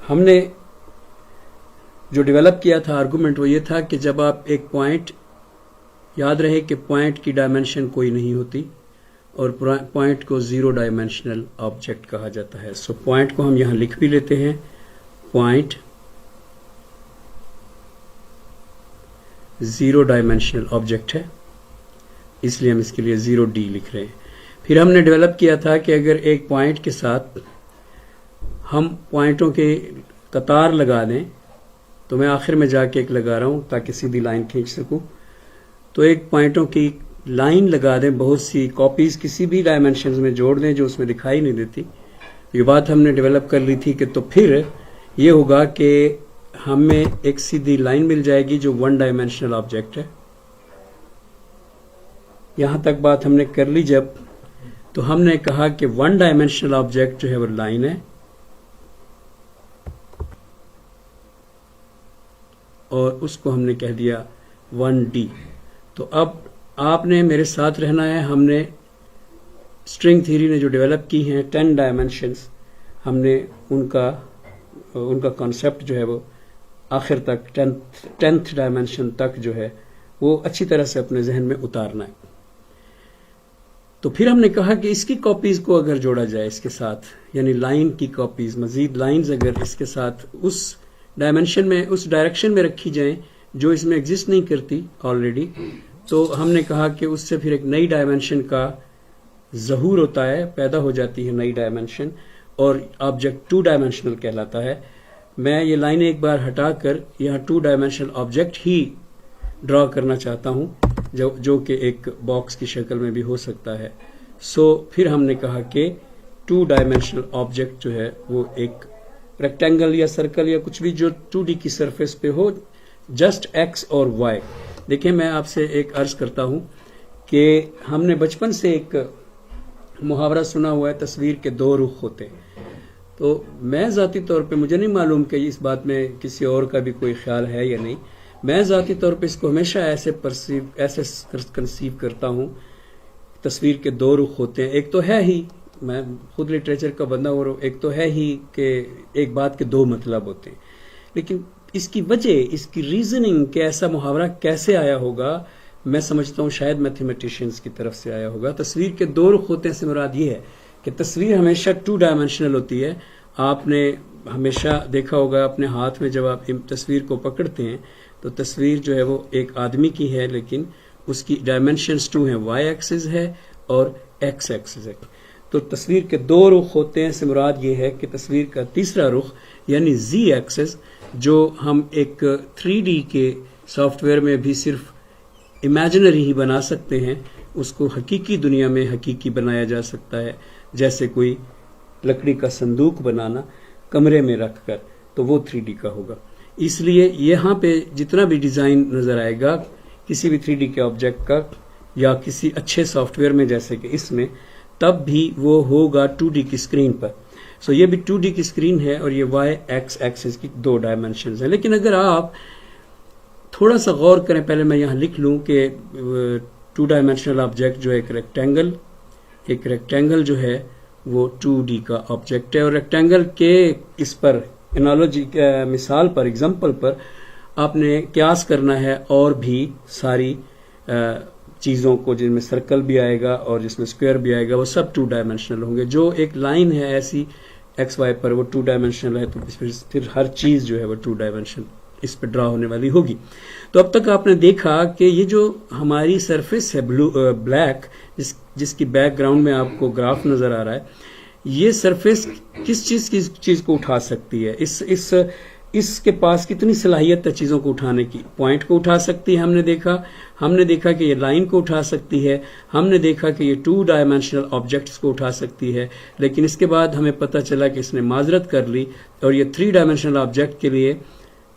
हमने जो डेवलप किया था आर्गुमेंट वो ये था कि जब आप एक पॉइंट, याद रहे कि पॉइंट की डायमेंशन कोई नहीं होती और पॉइंट को जीरो डायमेंशनल ऑब्जेक्ट कहा जाता है। सो पॉइंट को हम यहां लिख भी लेते हैं, पॉइंट जीरो डायमेंशनल ऑब्जेक्ट है, इसलिए हम इसके लिए 0D लिख रहे हैं। फिर हमने डेवलप किया था कि अगर एक पॉइंट के साथ हम पॉइंटों के कतार लगा दें, तो मैं आखिर में जाके एक लगा रहा हूं ताकि सीधी लाइन खींच सकूं, तो एक पॉइंटों की लाइन लगा दें, बहुत सी कॉपीज किसी भी डायमेंशन में जोड़ दें जो उसमें दिखाई नहीं देती। ये बात हमने डेवलप कर ली थी कि तो फिर ये होगा कि हमें एक सीधी लाइन मिल जाएगी जो वन डायमेंशनल ऑब्जेक्ट है। यहां तक बात हमने कर ली जब, तो हमने कहा कि वन डायमेंशनल ऑब्जेक्ट जो है वो लाइन है और उसको हमने कह दिया 1D। तो अब आपने मेरे साथ रहना है। हमने स्ट्रिंग थ्योरी ने जो डेवलप की हैं 10 डायमेंशंस, हमने उनका कॉन्सेप्ट जो है वो आखिर तक 10th डायमेंशन तक जो है वो अच्छी तरह से अपने जहन में उतारना है। तो फिर हमने कहा कि इसकी कॉपीज को अगर जोड़ा जाए इसके साथ, यानी लाइन की कॉपीज, मजीद लाइंस अगर इसके साथ उस डायमेंशन में, उस डायरेक्शन में रखी जाएं जो इसमें एग्जिस्ट नहीं करती ऑलरेडी, तो हमने कहा कि उससे फिर एक नई डायमेंशन का ज़हूर होता है, पैदा हो जाती है नई डायमेंशन, और ऑब्जेक्ट 2 डायमेंशनल कहलाता है। मैं ये लाइनें एक बार हटाकर यहाँ 2 डायमेंशनल ऑब्जेक्ट ही ड्रॉ करना चाहता हूँ, जो कि एक बॉक्स की शक्ल में भी हो सकता है। सो फिर हमने कहा कि 2 डायमेंशनल ऑब्जेक्ट जो है वो एक रेक्टेंगल या सर्कल या कुछ भी जो 2D की सरफेस पे हो, जस्ट X और Y। देखिए, मैं आपसे एक अर्ज करता हूं कि हमने बचपन से एक मुहावरा सुना हुआ है, तस्वीर के 2 रुख होते हैं। तो मैं ज़ाती तौर पे, मुझे नहीं मालूम कि इस बात में किसी और का भी कोई ख्याल है या नहीं, मैं ज़ाती तौर पे इसको हमेशा ऐसे कंसीव करता हूं, तस्वीर के 2 रुख होते हैं। एक तो है ही, मैं खुद लिटरेचर का बंदा और एक तो है ही कि एक बात के 2 मतलब होते हैं, लेकिन इसकी वजह, इसकी रीजनिंग कि ऐसा मुहावरा कैसे आया होगा, मैं समझता हूँ शायद मैथमेटिशियंस की तरफ से आया होगा। तस्वीर के 2 रुख होते हैं से मुराद ये है कि तस्वीर हमेशा 2 डायमेंशनल होती है। आपने हमेशा देखा होगा अपने हाथ में जब आप तस्वीर को पकड़ते हैं तो तस्वीर जो है वो एक आदमी की है, लेकिन उसकी डायमेंशंस 2 हैं, Y एक्सिस है और X एक्सिस है। तो तस्वीर के 2 रुख होते हैं से मुराद ये है कि तस्वीर का तीसरा रुख यानी Z एक्सिस, जो हम एक 3D के सॉफ्टवेयर में भी सिर्फ इमेजिनरी ही बना सकते हैं, उसको हकीकी दुनिया में हकीकी बनाया जा सकता है। जैसे कोई लकड़ी का संदूक बनाना कमरे में रखकर, तो वो 3D का होगा। इसलिए यहाँ पे जितना भी डिज़ाइन नज़र आएगा किसी भी 3D के ऑब्जेक्ट का या किसी अच्छे सॉफ्टवेयर में जैसे कि इसमें, तब भी वो होगा 2D की स्क्रीन पर। सो ये भी 2D की स्क्रीन है और ये Y X एक्सिस की 2 डायमेंशंस है। लेकिन अगर आप थोड़ा सा गौर करें, पहले मैं यहाँ लिख लूँ कि 2 डायमेंशनल ऑब्जेक्ट जो एक रेक्टेंगल जो है वो 2D का ऑब्जेक्ट है, और रेक्टेंगल के इस पर एनालॉजी, मिसाल पर, एग्जाम्पल पर आपने क्यास करना है और भी सारी चीज़ों को, जिनमें सर्कल भी आएगा और जिसमें स्क्वायर भी आएगा, वो सब 2 डायमेंशनल होंगे। जो एक लाइन है ऐसी XY पर, वो 2 डायमेंशनल है, तो फिर हर चीज़ जो है वो 2 डायमेंशन इस पर ड्रा होने वाली होगी। तो अब तक आपने देखा कि ये जो हमारी सरफेस है ब्लैक, जिसकी बैकग्राउंड में आपको ग्राफ नजर आ रहा है, ये सरफेस किस चीज को उठा सकती है, इसके पास कितनी सलाहियत है चीजों को उठाने की। पॉइंट को उठा सकती है, हमने देखा कि ये लाइन को उठा सकती है, हमने देखा कि ये 2 डायमेंशनल ऑब्जेक्ट्स को उठा सकती है। लेकिन इसके बाद हमें पता चला कि इसने माजरत कर ली और ये 3 डायमेंशनल ऑब्जेक्ट के लिए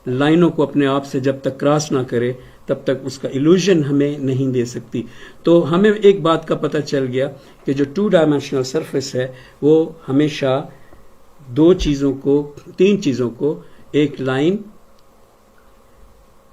लाइनों को अपने आप से जब तक क्रॉस ना करे तब तक उसका इल्यूजन हमें नहीं दे सकती। तो हमें एक बात का पता चल गया कि जो 2 डायमेंशनल सरफेस है वो हमेशा 3 चीजों को, एक लाइन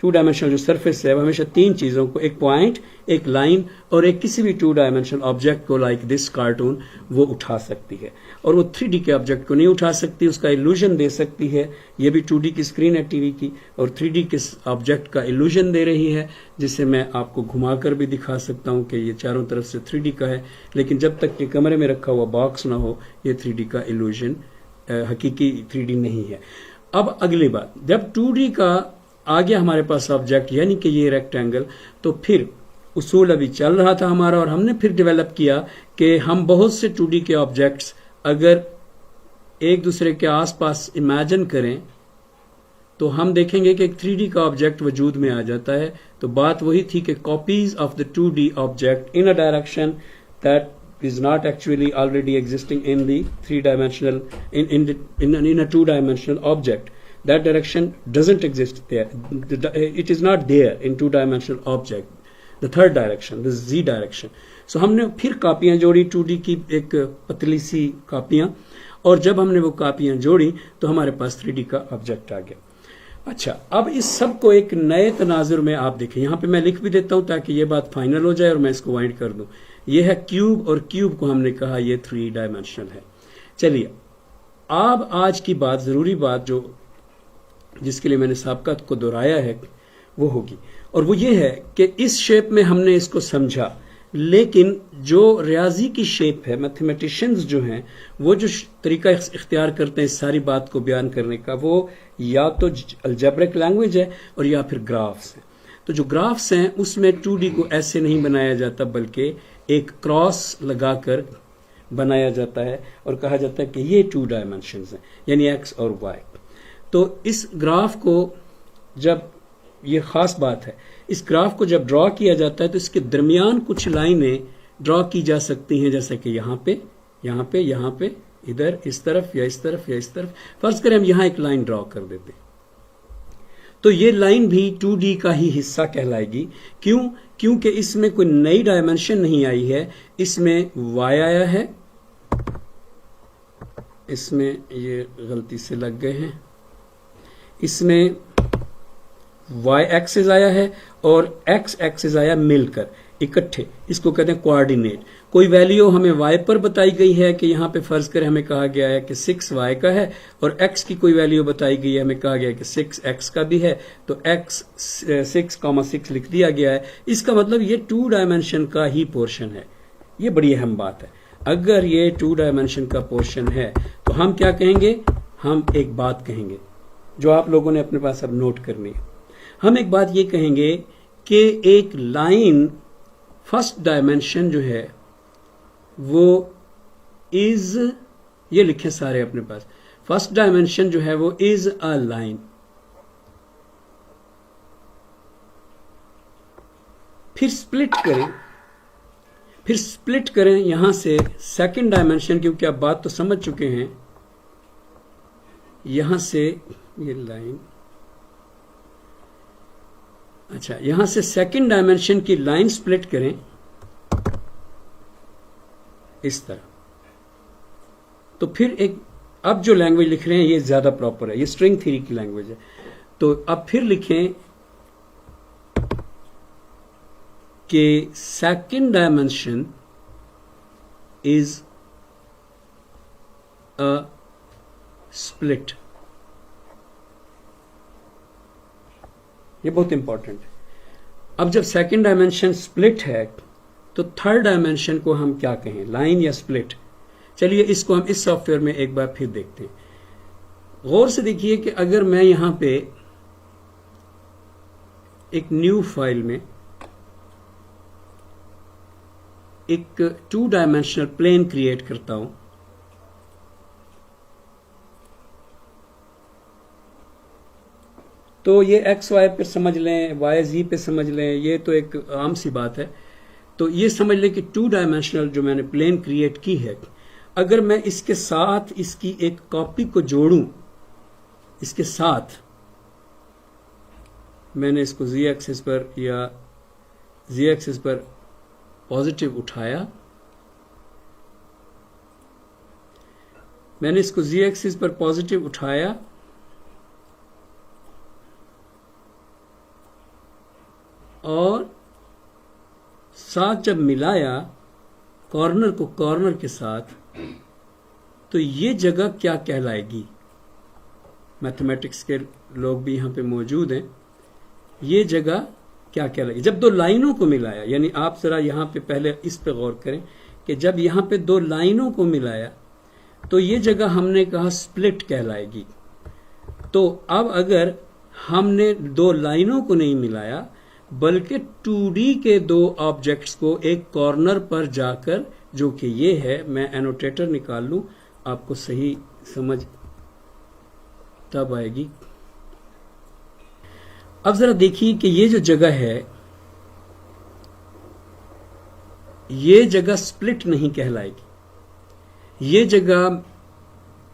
टू डायमेंशनल जो सरफेस है वो हमेशा तीन चीज़ों को, एक पॉइंट, एक लाइन और एक किसी भी टू डायमेंशनल ऑब्जेक्ट को लाइक दिस कार्टून वो उठा सकती है। और वो 3D के ऑब्जेक्ट को नहीं उठा सकती, उसका इल्यूजन दे सकती है। ये भी 2D की स्क्रीन है टीवी की और 3D के ऑब्जेक्ट का इल्यूजन दे रही है, जिसे मैं आपको घुमाकर भी दिखा सकता हूँ कि ये चारों तरफ से 3D का है। लेकिन जब तक ये कमरे में रखा हुआ बॉक्स ना हो, ये 3D का इल्यूजन हकीकी 3D नहीं है। अब अगली बात, जब 2D का आ गया हमारे पास ऑब्जेक्ट यानी कि ये रेक्टेंगल, तो फिर उसूल अभी चल रहा था हमारा और हमने फिर डेवलप किया कि हम बहुत से 2D के ऑब्जेक्ट्स अगर एक दूसरे के आसपास इमेजिन करें तो हम देखेंगे कि एक 3D का ऑब्जेक्ट वजूद में आ जाता है। तो बात वही थी कि copies of the 2D object in a direction that is not actually already existing in the three-dimensional in a two-dimensional object. That direction doesn't exist there. It is not there in two-dimensional object. The third direction, the z direction. So हमने फिर कापियां जोड़ी 2D की एक पतली सी कापियां, और जब हमने वो कापियां जोड़ी तो हमारे पास 3D का ऑब्जेक्ट आ गया। अच्छा, अब इस सब को एक नए तनाजुर में आप देखें। यहाँ पे मैं लिख भी देता हूँ ताकि ये बात फाइनल हो जाए और मैं इसको वाइंड कर दूं। ये है क्यूब, और क्यूब को हमने कहा ये 3 डायमेंशनल है। चलिए, अब आज की बात, जरूरी बात जो जिसके लिए मैंने साबका को दोहराया है वो होगी, और वो ये है कि इस शेप में हमने इसको समझा, लेकिन जो रियाजी की शेप है, मैथमेटिशियंस जो हैं वो जो तरीका इख्तियार करते हैं इस सारी बात को बयान करने का, वो या तो अलजेब्रिक लैंग्वेज है और या फिर ग्राफ्स हैं। तो जो ग्राफ्स हैं उसमें 2D को ऐसे नहीं बनाया जाता, बल्कि एक क्रॉस लगाकर बनाया जाता है और कहा जाता है कि ये 2 डायमेंशंस हैं, यानी एक्स और वाई। तो इस ग्राफ को जब, ये खास बात है, इस ग्राफ को जब ड्रॉ किया जाता है तो इसके दरमियान कुछ लाइनें ड्रॉ की जा सकती हैं, जैसे कि यहाँ पे, यहाँ पे, यहाँ पे, इधर, इस तरफ या इस तरफ या इस तरफ। फर्ज करें हम यहाँ एक लाइन ड्रॉ कर देते, तो ये लाइन भी 2D का ही हिस्सा कहलाएगी। क्यों? क्योंकि इसमें कोई नई डायमेंशन नहीं आई है, इसमें y आया है, इसमें ये गलती से लग गए हैं, इसमें y एक्सिस आया है और x एक्सिस आया मिलकर इकट्ठे, इसको कहते हैं कोऑर्डिनेट। कोई वैल्यू हमें y पर बताई गई है कि यहाँ पे फर्ज करें हमें कहा गया है कि 6y का है, और x की कोई वैल्यू बताई गई है, हमें कहा गया है कि 6x का भी है, तो x 6,6 लिख दिया गया है। इसका मतलब ये 2 डायमेंशन का ही पोर्शन है। ये बड़ी अहम बात है। अगर ये 2 डायमेंशन का पोर्शन है तो हम क्या कहेंगे? हम एक बात कहेंगे जो आप लोगों ने अपने पास अब नोट करनी है। हम एक बात ये कहेंगे कि एक लाइन फर्स्ट डायमेंशन जो है वो इज, ये लिखे सारे अपने पास, फर्स्ट डायमेंशन जो है वो इज अ लाइन। फिर स्प्लिट करें यहां से सेकंड डायमेंशन, क्योंकि आप बात तो समझ चुके हैं। यहां से ये लाइन, अच्छा, यहां से सेकंड डायमेंशन की लाइन स्प्लिट करें इस तरह, तो फिर एक, अब जो लैंग्वेज लिख रहे हैं ये ज्यादा प्रॉपर है, ये स्ट्रिंग थ्योरी की लैंग्वेज है। तो अब फिर लिखें कि second dimension is a split. ये बहुत इंपॉर्टेंट है। अब जब सेकंड डायमेंशन स्प्लिट है तो थर्ड डायमेंशन को हम क्या कहें, लाइन या स्प्लिट? चलिए इसको हम इस सॉफ्टवेयर में एक बार फिर देखते हैं। गौर से देखिए कि अगर मैं यहां पे एक न्यू फाइल में एक 2 डायमेंशनल प्लेन क्रिएट करता हूं, तो ये एक्स वाई पे समझ लें, वाई जी पे समझ लें, ये तो एक आम सी बात है। तो ये समझ लें कि 2 डायमेंशनल जो मैंने प्लेन क्रिएट की है, अगर मैं इसके साथ इसकी एक कॉपी को जोड़ूं, इसके साथ मैंने इसको जी एक्सिस पर या जी एक्सिस पर पॉजिटिव उठाया, मैंने इसको जी एक्सिस पर पॉजिटिव उठाया और साथ जब मिलाया कॉर्नर को कॉर्नर के साथ, तो ये जगह क्या कहलाएगी? मैथमेटिक्स के लोग भी यहां पे मौजूद हैं। ये जगह क्या कहलाएगी जब दो लाइनों को मिलाया? यानी आप जरा यहां पे पहले इस पे गौर करें कि जब यहां पे दो लाइनों को मिलाया तो ये जगह हमने कहा स्प्लिट कहलाएगी। तो अब अगर हमने दो लाइनों को नहीं मिलाया बल्कि 2D के दो ऑब्जेक्ट्स को एक कॉर्नर पर जाकर, जो कि ये है, मैं एनोटेटर निकाल लूं, आपको सही समझ तब आएगी। अब जरा देखिए कि ये जो जगह है, ये जगह स्प्लिट नहीं कहलाएगी, ये जगह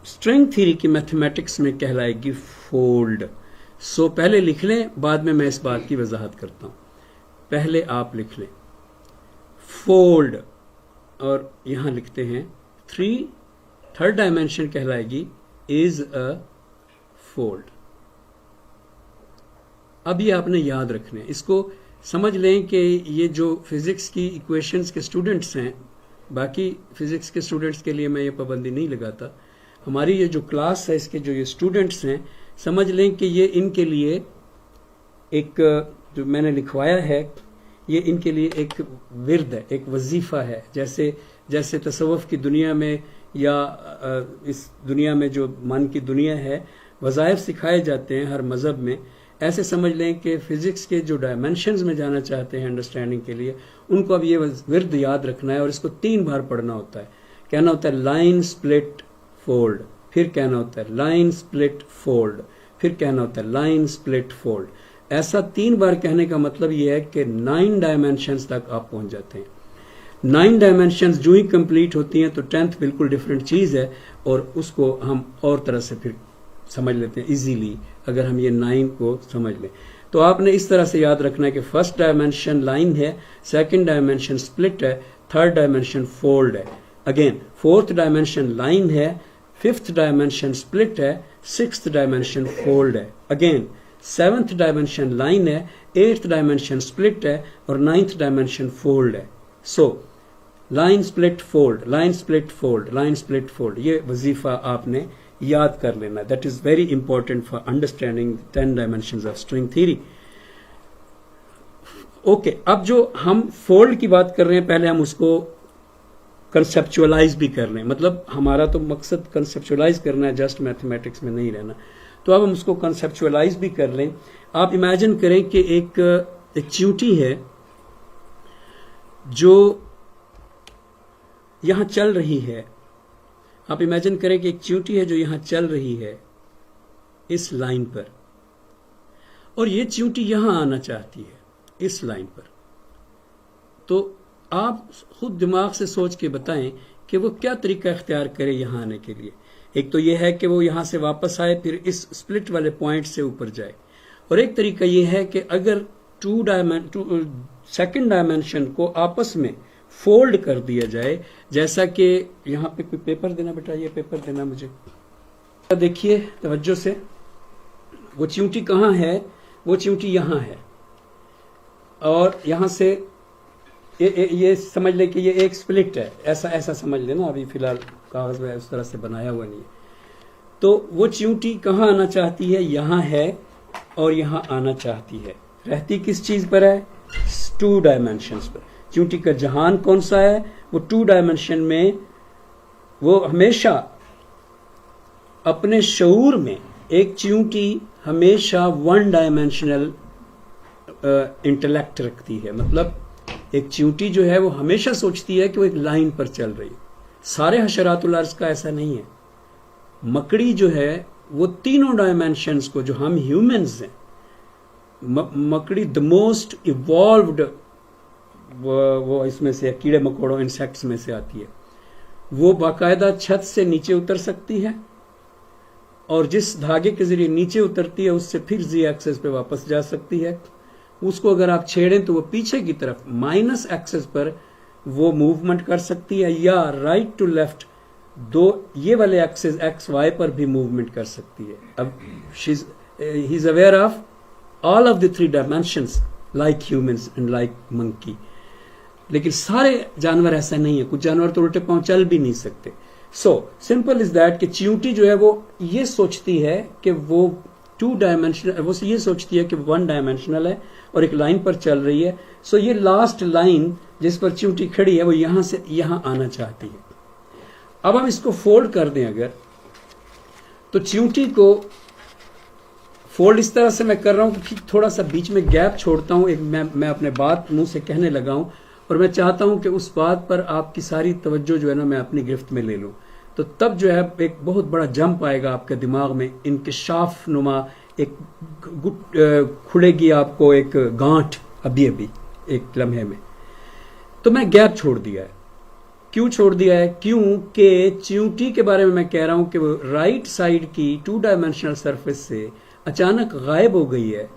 स्ट्रिंग थ्योरी की मैथमेटिक्स में कहलाएगी फोल्ड। सो पहले लिख लें, बाद में मैं इस बात की वजाहत करता हूं। पहले आप लिख लें फोल्ड, और यहां लिखते हैं थर्ड डायमेंशन कहलाएगी इज अ फोल्ड। अब ये आपने याद रखने, इसको समझ लें कि ये जो फिजिक्स की इक्वेशंस के स्टूडेंट्स हैं, बाकी फिजिक्स के स्टूडेंट्स के लिए मैं ये पाबंदी नहीं लगाता, हमारी ये जो क्लास है इसके जो ये स्टूडेंट्स हैं, समझ लें कि ये इनके लिए एक, जो मैंने लिखवाया है, ये इनके लिए एक विर्द है, एक वजीफा है। जैसे तसव्वुफ की दुनिया में या इस दुनिया में जो मन की दुनिया है, वज़ाइफ सिखाए जाते हैं हर मज़हब में, ऐसे समझ लें कि फिजिक्स के जो डायमेंशंस में जाना चाहते हैं अंडरस्टैंडिंग के लिए, उनको अब ये विर्द याद रखना है और इसको 3 बार पढ़ना होता है। कहना होता है लाइन स्प्लिट फोल्ड, फिर कहना होता है लाइन स्प्लिट फोल्ड, फिर कहना होता है लाइन स्प्लिट फोल्ड। ऐसा 3 बार कहने का मतलब यह है कि 9 डायमेंशंस तक आप पहुंच जाते हैं। 9 डायमेंशंस जो ही कंप्लीट होती हैं तो 10th बिल्कुल डिफरेंट चीज है, और उसको हम और तरह से फिर समझ लेते हैं इजीली, अगर हम ये 9 को समझ लें। तो आपने इस तरह से याद रखना है कि फर्स्ट डायमेंशन लाइन है, सेकंड डायमेंशन स्प्लिट है, थर्ड डायमेंशन फोल्ड है, अगेन फोर्थ डायमेंशन लाइन है, फिफ्थ डायमेंशन स्प्लिट है, सिक्स्थ डायमेंशन फोल्ड है, अगेन सेवंथ डायमेंशन लाइन है, एट्थ डायमेंशन स्प्लिट है, और 9th डायमेंशन फोल्ड है। So line split fold, line split fold, line split fold, ये वजीफा आपने याद कर लेना। That is very important for understanding 10 dimensions of string theory. Okay, अब जो हम फोल्ड की बात कर रहे हैं, पहले हम उसको कंसेप्चुअलाइज भी कर लें। मतलब हमारा तो मकसद कंसेप्चुअलाइज करना है, जस्ट मैथमेटिक्स में नहीं रहना। तो अब हम उसको कंसेप्चुअलाइज भी कर लें। आप इमेजिन करें कि एक चींटी है जो यहां चल रही है। आप इमेजिन करें कि एक चींटी है जो यहां चल रही है इस लाइन पर, और ये चींटी यहां आना चाहती है इस लाइन पर। तो आप खुद दिमाग से सोच के बताएं कि वो क्या तरीका इख्तियार करे यहां आने के लिए। एक तो यह है कि वो यहां से वापस आए, फिर इस स्प्लिट वाले पॉइंट से ऊपर जाए, और एक तरीका यह है कि अगर सेकंड डायमेंशन को आपस में फोल्ड कर दिया जाए, जैसा कि यहां पे कोई पेपर देना बेटा, ये पेपर देना मुझे। देखिए तवज्जो से, वो चींटी कहां है? वो चींटी यहां है, और यहां से ये समझ ले कि ये एक स्प्लिट है, ऐसा समझ लेना। अभी फिलहाल कागज में उस तरह से बनाया हुआ नहीं है। तो वो चींटी कहां आना चाहती है? यहां है, और यहां आना चाहती है। रहती किस चीज पर है? 2 डायमेंशंस पर। चींटी का जहान कौन सा है? वो 2 डायमेंशन में, वो हमेशा अपने शऊर में, एक चींटी हमेशा 1 डायमेंशनल इंटेलेक्ट रखती है। मतलब एक चींटी जो है वो हमेशा सोचती है कि वो एक लाइन पर चल रही है। सारे हशरातुल अर्ज़ का ऐसा नहीं है। मकड़ी जो है वो 3 डायमेंशंस को, जो हम ह्यूमंस हैं, मकड़ी द मोस्ट इवॉल्व्ड, वो इसमें से कीड़े मकोड़ों इंसेक्ट्स में से आती है। वो बाकायदा छत से नीचे उतर सकती है, और जिस धागे के जरिए नीचे उतरती है उससे फिर जी एक्सेस पे वापस जा सकती है। उसको अगर आप छेड़ें तो वो पीछे की तरफ माइनस एक्सेस पर वो मूवमेंट कर सकती है, या राइट टू लेफ्ट, दो ये वाले एक्सेस एक्स वाई पर भी मूवमेंट कर सकती है। अब he is aware of all of the 3 dimensions, like humans and like monkey. लेकिन सारे जानवर ऐसा नहीं है, कुछ जानवर तो उल्टे पांव चल भी नहीं सकते। सो सिंपल इज दैट कि चींटी जो है वो ये सोचती है कि वो 2 डायमेंशनल, वो ये सोचती है कि 1 डायमेंशनल है और एक लाइन पर चल रही है। सो ये लास्ट लाइन जिस पर चींटी खड़ी है वो यहां से यहां आना चाहती है। अब हम इसको फोल्ड कर दें अगर, तो चींटी को फोल्ड इस तरह से मैं कर रहा हूं कि थोड़ा सा बीच में गैप छोड़ता हूं, एक मैं अपने बात मुंह से कहने लगा हूं और मैं चाहता हूं कि उस बात पर आपकी सारी तवज्जो जो है ना मैं अपनी गिरफ्त में ले लूं। तो तब जो है एक बहुत बड़ा जंप आएगा आपके दिमाग में, इंकिशाफ नुमा एक खुलेगी आपको एक गांठ अभी अभी एक लम्हे में। तो मैं गैप छोड़ दिया है। क्यों छोड़ दिया है? क्योंकि चींटी के बारे में मैं कह रहा हूं कि वो राइट साइड की 2 डायमेंशनल सरफेस से अचानक गायब हो गई है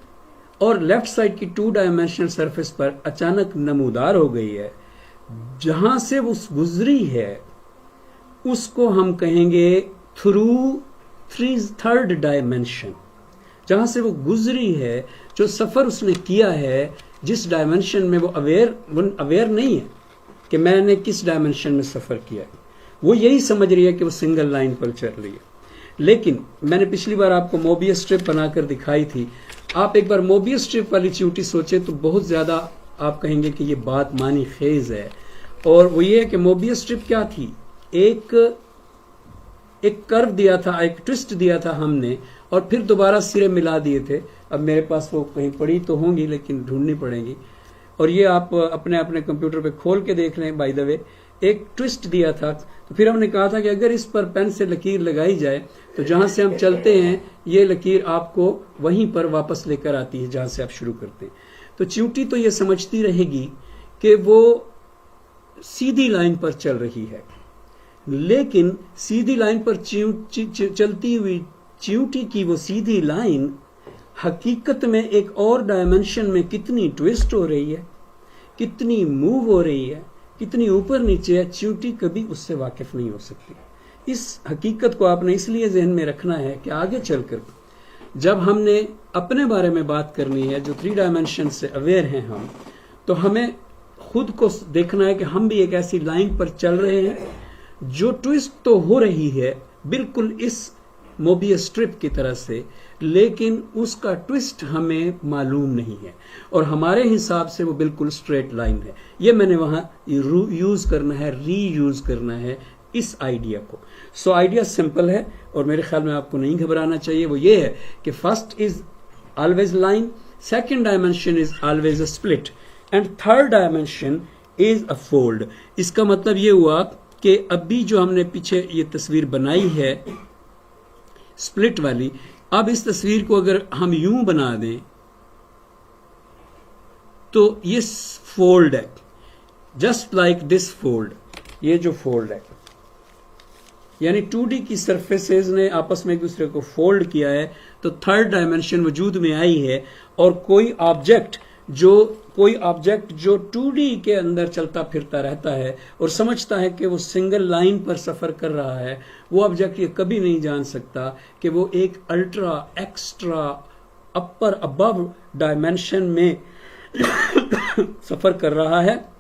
और लेफ्ट साइड की 2 डायमेंशनल सरफेस पर अचानक नमूदार हो गई है। जहां से वो गुजरी है उसको हम कहेंगे थ्रू 3rd डायमेंशन। जहां से वो गुजरी है, जो सफर उसने किया है, जिस डायमेंशन में वो अवेयर नहीं है कि मैंने किस डायमेंशन में सफर किया है, वो यही समझ रही है कि वो सिंगल लाइन पर चल रही है। लेकिन मैंने पिछली बार आपको मोबियस स्ट्रिप बनाकर दिखाई थी। आप एक बार मोबियस स्ट्रिप वाली चींटी सोचे तो बहुत ज्यादा आप कहेंगे कि ये बात मानी खेज है। और वो ये है कि मोबियस स्ट्रिप क्या थी? एक कर्व दिया था, एक ट्विस्ट दिया था हमने और फिर दोबारा सिरे मिला दिए थे। अब मेरे पास वो कहीं पड़ी तो होंगी लेकिन ढूंढनी पड़ेगी। और ये आप अपने अपने कंप्यूटर पे खोल के देख लें। बाय द वे, एक ट्विस्ट दिया था तो फिर हमने कहा था कि अगर इस पर पेन से लकीर लगाई जाए तो जहां से हम चलते हैं ये लकीर आपको वहीं पर वापस लेकर आती है जहां से आप शुरू करते हैं। तो चींटी तो ये समझती रहेगी कि वो सीधी लाइन पर चल रही है, लेकिन सीधी लाइन पर चलती हुई चींटी की वो सीधी लाइन हकीकत में एक और डायमेंशन में कितनी ट्विस्ट हो रही है, कितनी मूव हो रही है, कितनी ऊपर नीचे है, चींटी कभी उससे वाकिफ नहीं हो सकती। इस हकीकत को आपने इसलिए जहन में रखना है कि आगे चलकर जब हमने अपने बारे में बात करनी है, जो 3 डायमेंशन से अवेयर हैं हम, तो हमें खुद को देखना है कि हम भी एक ऐसी लाइन पर चल रहे हैं जो ट्विस्ट तो हो रही है बिल्कुल इस मोबियस स्ट्रिप की तरह से, लेकिन उसका ट्विस्ट हमें मालूम नहीं है और हमारे हिसाब से वो बिल्कुल स्ट्रेट लाइन है। ये मैंने वहां यूज करना है, रीयूज करना है इस आइडिया को। सो आइडिया सिंपल है और मेरे ख्याल में आपको नहीं घबराना चाहिए। वो ये है कि first is always line, second dimension is always a split and third dimension is a fold. इसका मतलब ये हुआ कि अभी जो हमने पीछे ये तस्वीर बनाई है स्प्लिट वाली, अब इस तस्वीर को अगर हम यूं बना दें तो ये फोल्ड है, जस्ट लाइक दिस फोल्ड। ये जो फोल्ड है यानी 2D की सरफेसेस ने आपस में एक दूसरे को फोल्ड किया है, तो थर्ड डायमेंशन वजूद में आई है और कोई ऑब्जेक्ट जो 2D के अंदर चलता फिरता रहता है और समझता है कि वो सिंगल लाइन पर सफर कर रहा है, वो ऑब्जेक्ट ये कभी नहीं जान सकता कि वो एक अल्ट्रा एक्स्ट्रा अपर अबव डायमेंशन में सफर कर रहा है।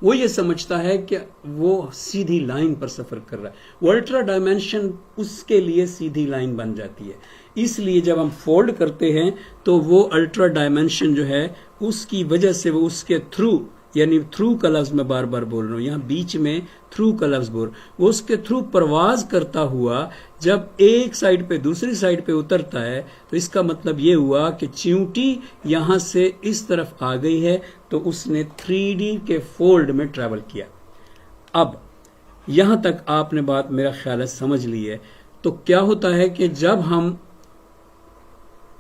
वो ये समझता है कि वो सीधी लाइन पर सफर कर रहा है। वो अल्ट्रा डायमेंशन उसके लिए सीधी लाइन बन जाती है। इसलिए जब हम फोल्ड करते हैं तो वो अल्ट्रा डायमेंशन जो है उसकी वजह से वो उसके थ्रू, यानी थ्रू का लफ्ज मैं बार बार बोल रहा हूं, यहां बीच में थ्रू का लफ्ज बोल, वो उसके थ्रू परवाज करता हुआ जब एक साइड पे दूसरी साइड पे उतरता है तो इसका मतलब ये हुआ कि चींटी यहां से इस तरफ आ गई है तो उसने 3D के फोल्ड में ट्रेवल किया। अब यहां तक आपने बात मेरा ख्याल है समझ ली है। तो क्या होता है कि जब हम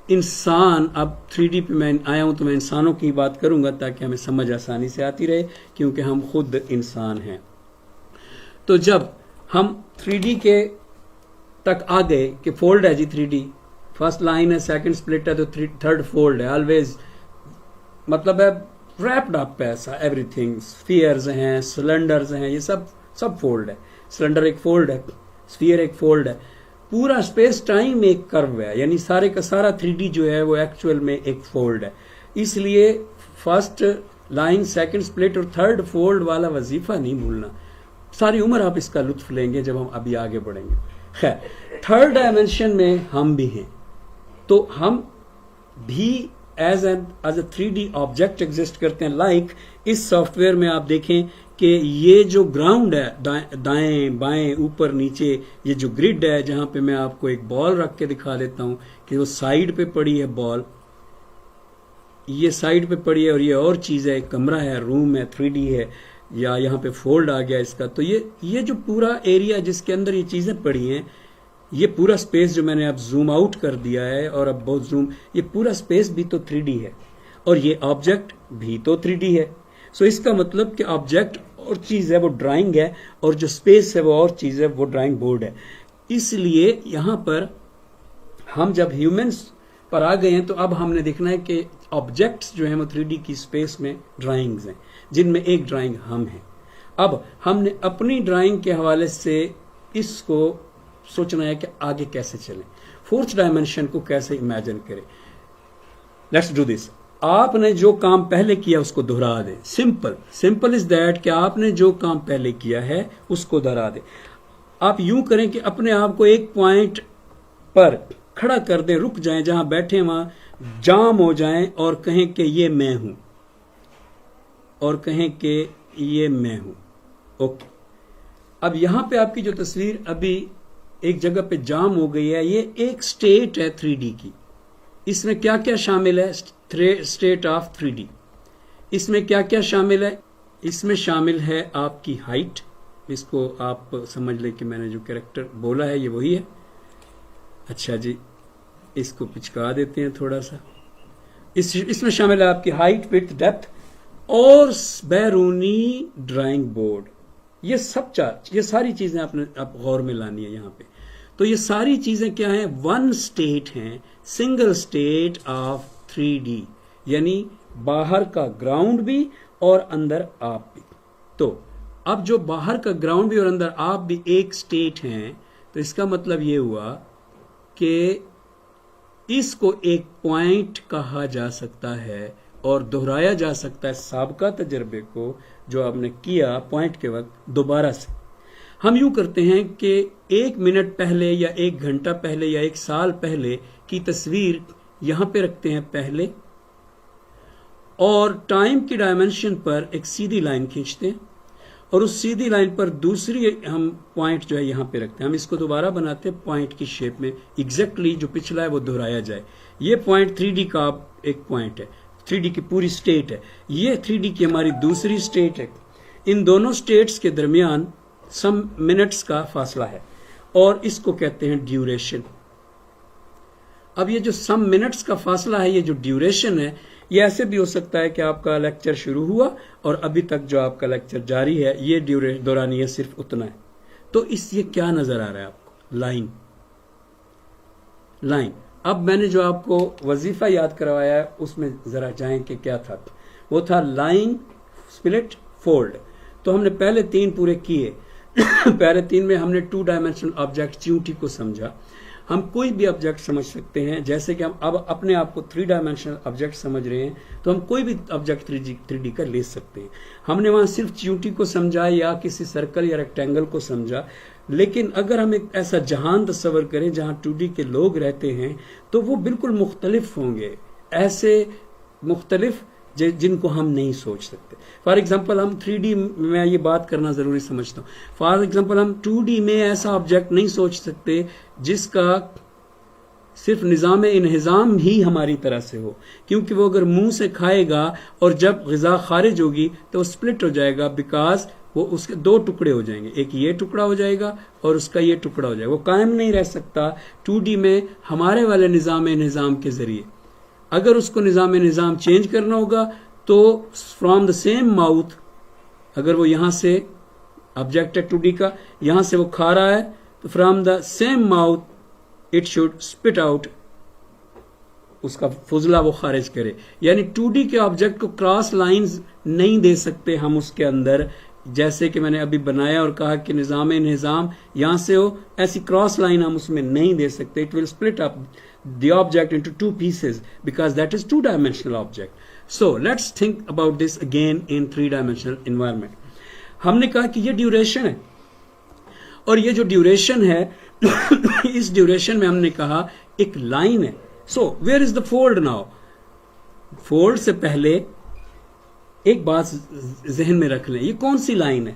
इंसान, अब 3D पे मैं आया हूं तो मैं इंसानों की बात करूंगा ताकि हमें समझ आसानी से आती रहे, क्योंकि हम खुद इंसान हैं। तो जब हम 3D के तक आ गए कि फोल्ड है जी 3D, फर्स्ट लाइन है, सेकंड स्प्लिट है, तो थर्ड फोल्ड है। ऑलवेज मतलब है रैप्ड अप है ऐसा एवरीथिंग, स्फीयर्स हैं, सिलेंडर्स हैं, ये सब फोल्ड है। सिलेंडर एक फोल्ड है, स्फीयर एक फोल्ड है, पूरा स्पेस टाइम एक कर्व है, यानी सारे का सारा 3D जो है वो एक्चुअल में एक फोल्ड है। इसलिए फर्स्ट लाइन, सेकंड स्प्लिट और थर्ड फोल्ड वाला वजीफा नहीं भूलना। सारी उम्र आप इसका लुत्फ लेंगे जब हम अभी आगे बढ़ेंगे। खैर, थर्ड डायमेंशन में हम भी हैं, तो हम भी as a 3D object exist करते हैं। लाइक इस सॉफ्टवेयर में आप देखें कि ये जो ग्राउंड है, दाएं बाएं ऊपर नीचे, ये जो ग्रिड है, जहां पे मैं आपको एक बॉल रख के दिखा देता हूं कि वो साइड पे पड़ी है बॉल, ये साइड पे पड़ी है, और ये और चीज है, कमरा है, रूम है, 3D है, या यहाँ पे फोल्ड आ गया इसका। तो ये जो पूरा एरिया जिसके अंदर ये चीजें पड़ी हैं, ये पूरा स्पेस जो मैंने अब जूम आउट कर दिया है और अब बहुत जूम, ये पूरा स्पेस भी तो 3D है और ये ऑब्जेक्ट भी तो 3D है। सो इसका मतलब कि ऑब्जेक्ट और चीज है वो ड्राइंग है, और जो स्पेस है वो और चीज है वो ड्राइंग बोर्ड है। इसलिए यहां पर हम जब ह्यूमंस पर आ गए हैं तो अब हमने देखना है कि ऑब्जेक्ट्स जो है वो 3D की स्पेस में ड्राइंग्स हैं, जिनमें एक ड्राइंग हम हैं। अब हमने अपनी ड्राइंग के हवाले से इसको सोचना है कि आगे कैसे चलें, फोर्थ डायमेंशन को कैसे इमेजिन करें। Let's do this. आपने जो काम पहले किया उसको दोहरा दें। सिंपल इज दैट कि आपने जो काम पहले किया है उसको दोहरा दें। आप यूं करें कि अपने आप को एक पॉइंट पर खड़ा कर दें, रुक जाएं, जहां बैठे वहां जाम हो जाएं और कहें कि ये मैं हूं, और कहें कि ये मैं हूं। ओके, अब यहां पे आपकी जो तस्वीर अभी एक जगह पे जाम हो गई है, ये एक स्टेट है 3D की। इसमें क्या क्या शामिल है? State of 3D। इसमें क्या क्या शामिल है? इसमें शामिल है आपकी हाइट, इसको आप समझ लें कि मैंने जो कैरेक्टर बोला है ये वही है। अच्छा जी, इसको पिचका देते हैं थोड़ा सा। इसमें शामिल है आपकी हाइट, विड्थ, डेप्थ और बैरूनी ड्राइंग बोर्ड। ये सारी चीजें आपने आप गौर में लानी है यहां पे। तो ये सारी चीजें क्या हैं? वन स्टेट हैं, सिंगल स्टेट ऑफ 3D, यानी बाहर का ग्राउंड भी और अंदर आप भी। तो अब जो बाहर का ग्राउंड भी और अंदर आप भी एक स्टेट हैं, तो इसका मतलब ये हुआ कि इसको एक पॉइंट कहा जा सकता है और दोहराया जा सकता है साबका तजर्बे को जो आपने किया पॉइंट के वक्त दोबारा से। हम यूं करते हैं कि 1 मिनट पहले या 1 घंटा पहले या 1 साल पहले की तस्वीर यहां पे रखते हैं पहले, और टाइम की डायमेंशन पर एक सीधी लाइन खींचते हैं, और उस सीधी लाइन पर दूसरी हम पॉइंट जो है यहां पे रखते हैं। हम इसको दोबारा बनाते हैं पॉइंट की शेप में, एग्जैक्टली जो पिछला है वो दोहराया जाए। ये पॉइंट 3D का एक पॉइंट है, 3D की पूरी स्टेट है, ये 3D की हमारी दूसरी स्टेट है। इन दोनों स्टेट्स के दरमियान सम मिनट्स का फासला है और इसको कहते हैं ड्यूरेशन। अब ये जो सम मिनट्स का फासला है, ये जो ड्यूरेशन है, ये ऐसे भी हो सकता है कि आपका लेक्चर शुरू हुआ और अभी तक जो आपका लेक्चर जारी है, ये दौरानिया सिर्फ उतना है। तो ये क्या नजर आ रहा है आपको? लाइन। अब मैंने जो आपको वजीफा याद करवाया है उसमें जरा जाएं कि क्या था। वो था लाइन, स्प्लिट, फोल्ड। तो हमने पहले 3 पूरे किए। पहले 3 में हमने 2 डायमेंशनल ऑब्जेक्ट चींटी को समझा। हम कोई भी ऑब्जेक्ट समझ सकते हैं, जैसे कि हम अब अपने आप को 3 डायमेंशनल ऑब्जेक्ट समझ रहे हैं, तो हम कोई भी ऑब्जेक्ट 3D का ले सकते हैं। हमने वहां सिर्फ चींटी को समझा या किसी सर्कल या रेक्टेंगल को समझा, लेकिन अगर हम एक ऐसा जहान तस्वर करें जहां 2D के लोग रहते हैं, तो वो बिल्कुल मुख्तलिफ होंगे, ऐसे मुख्तलिफ जिनको हम नहीं सोच सकते। फॉर एग्जाम्पल हम 3D में ये बात करना जरूरी समझता हूँ। फॉर एग्जाम्पल हम 2D में ऐसा ऑब्जेक्ट नहीं सोच सकते जिसका सिर्फ निज़ाम इन्हिज़ाम ही हमारी तरह से हो, क्योंकि वो अगर मुंह से खाएगा और जब ग़िज़ा खारिज होगी तो वो स्प्लिट हो जाएगा, बिकॉज वो उसके 2 टुकड़े हो जाएंगे, एक ये टुकड़ा हो जाएगा और उसका ये टुकड़ा हो जाएगा। वो कायम नहीं रह सकता 2D में हमारे वाले निज़ाम इन्हिज़ाम के जरिए। अगर उसको निज़ाम चेंज करना होगा तो फ्रॉम द सेम माउथ, अगर वो यहां से ऑब्जेक्ट है 2D का, यहां से वो खा रहा है, तो from the same mouth it should spit out, उसका फुजला वो खारिज करे। यानी 2D के ऑब्जेक्ट को क्रॉस लाइंस नहीं दे सकते हम उसके अंदर जैसे कि मैंने अभी बनाया और कहा कि निज़ाम यहां से हो, ऐसी क्रॉस लाइन हम उसमें नहीं दे सकते. It will split up the object into two pieces because that is two-dimensional object. So let's think about this again in three-dimensional environment. हमने कहा कि ये ड्यूरेशन है और ये जो ड्यूरेशन है इस ड्यूरेशन में हमने कहा एक लाइन है. So where is the fold now? Fold से पहले एक बात जहन में रख लें, ये कौन सी लाइन है?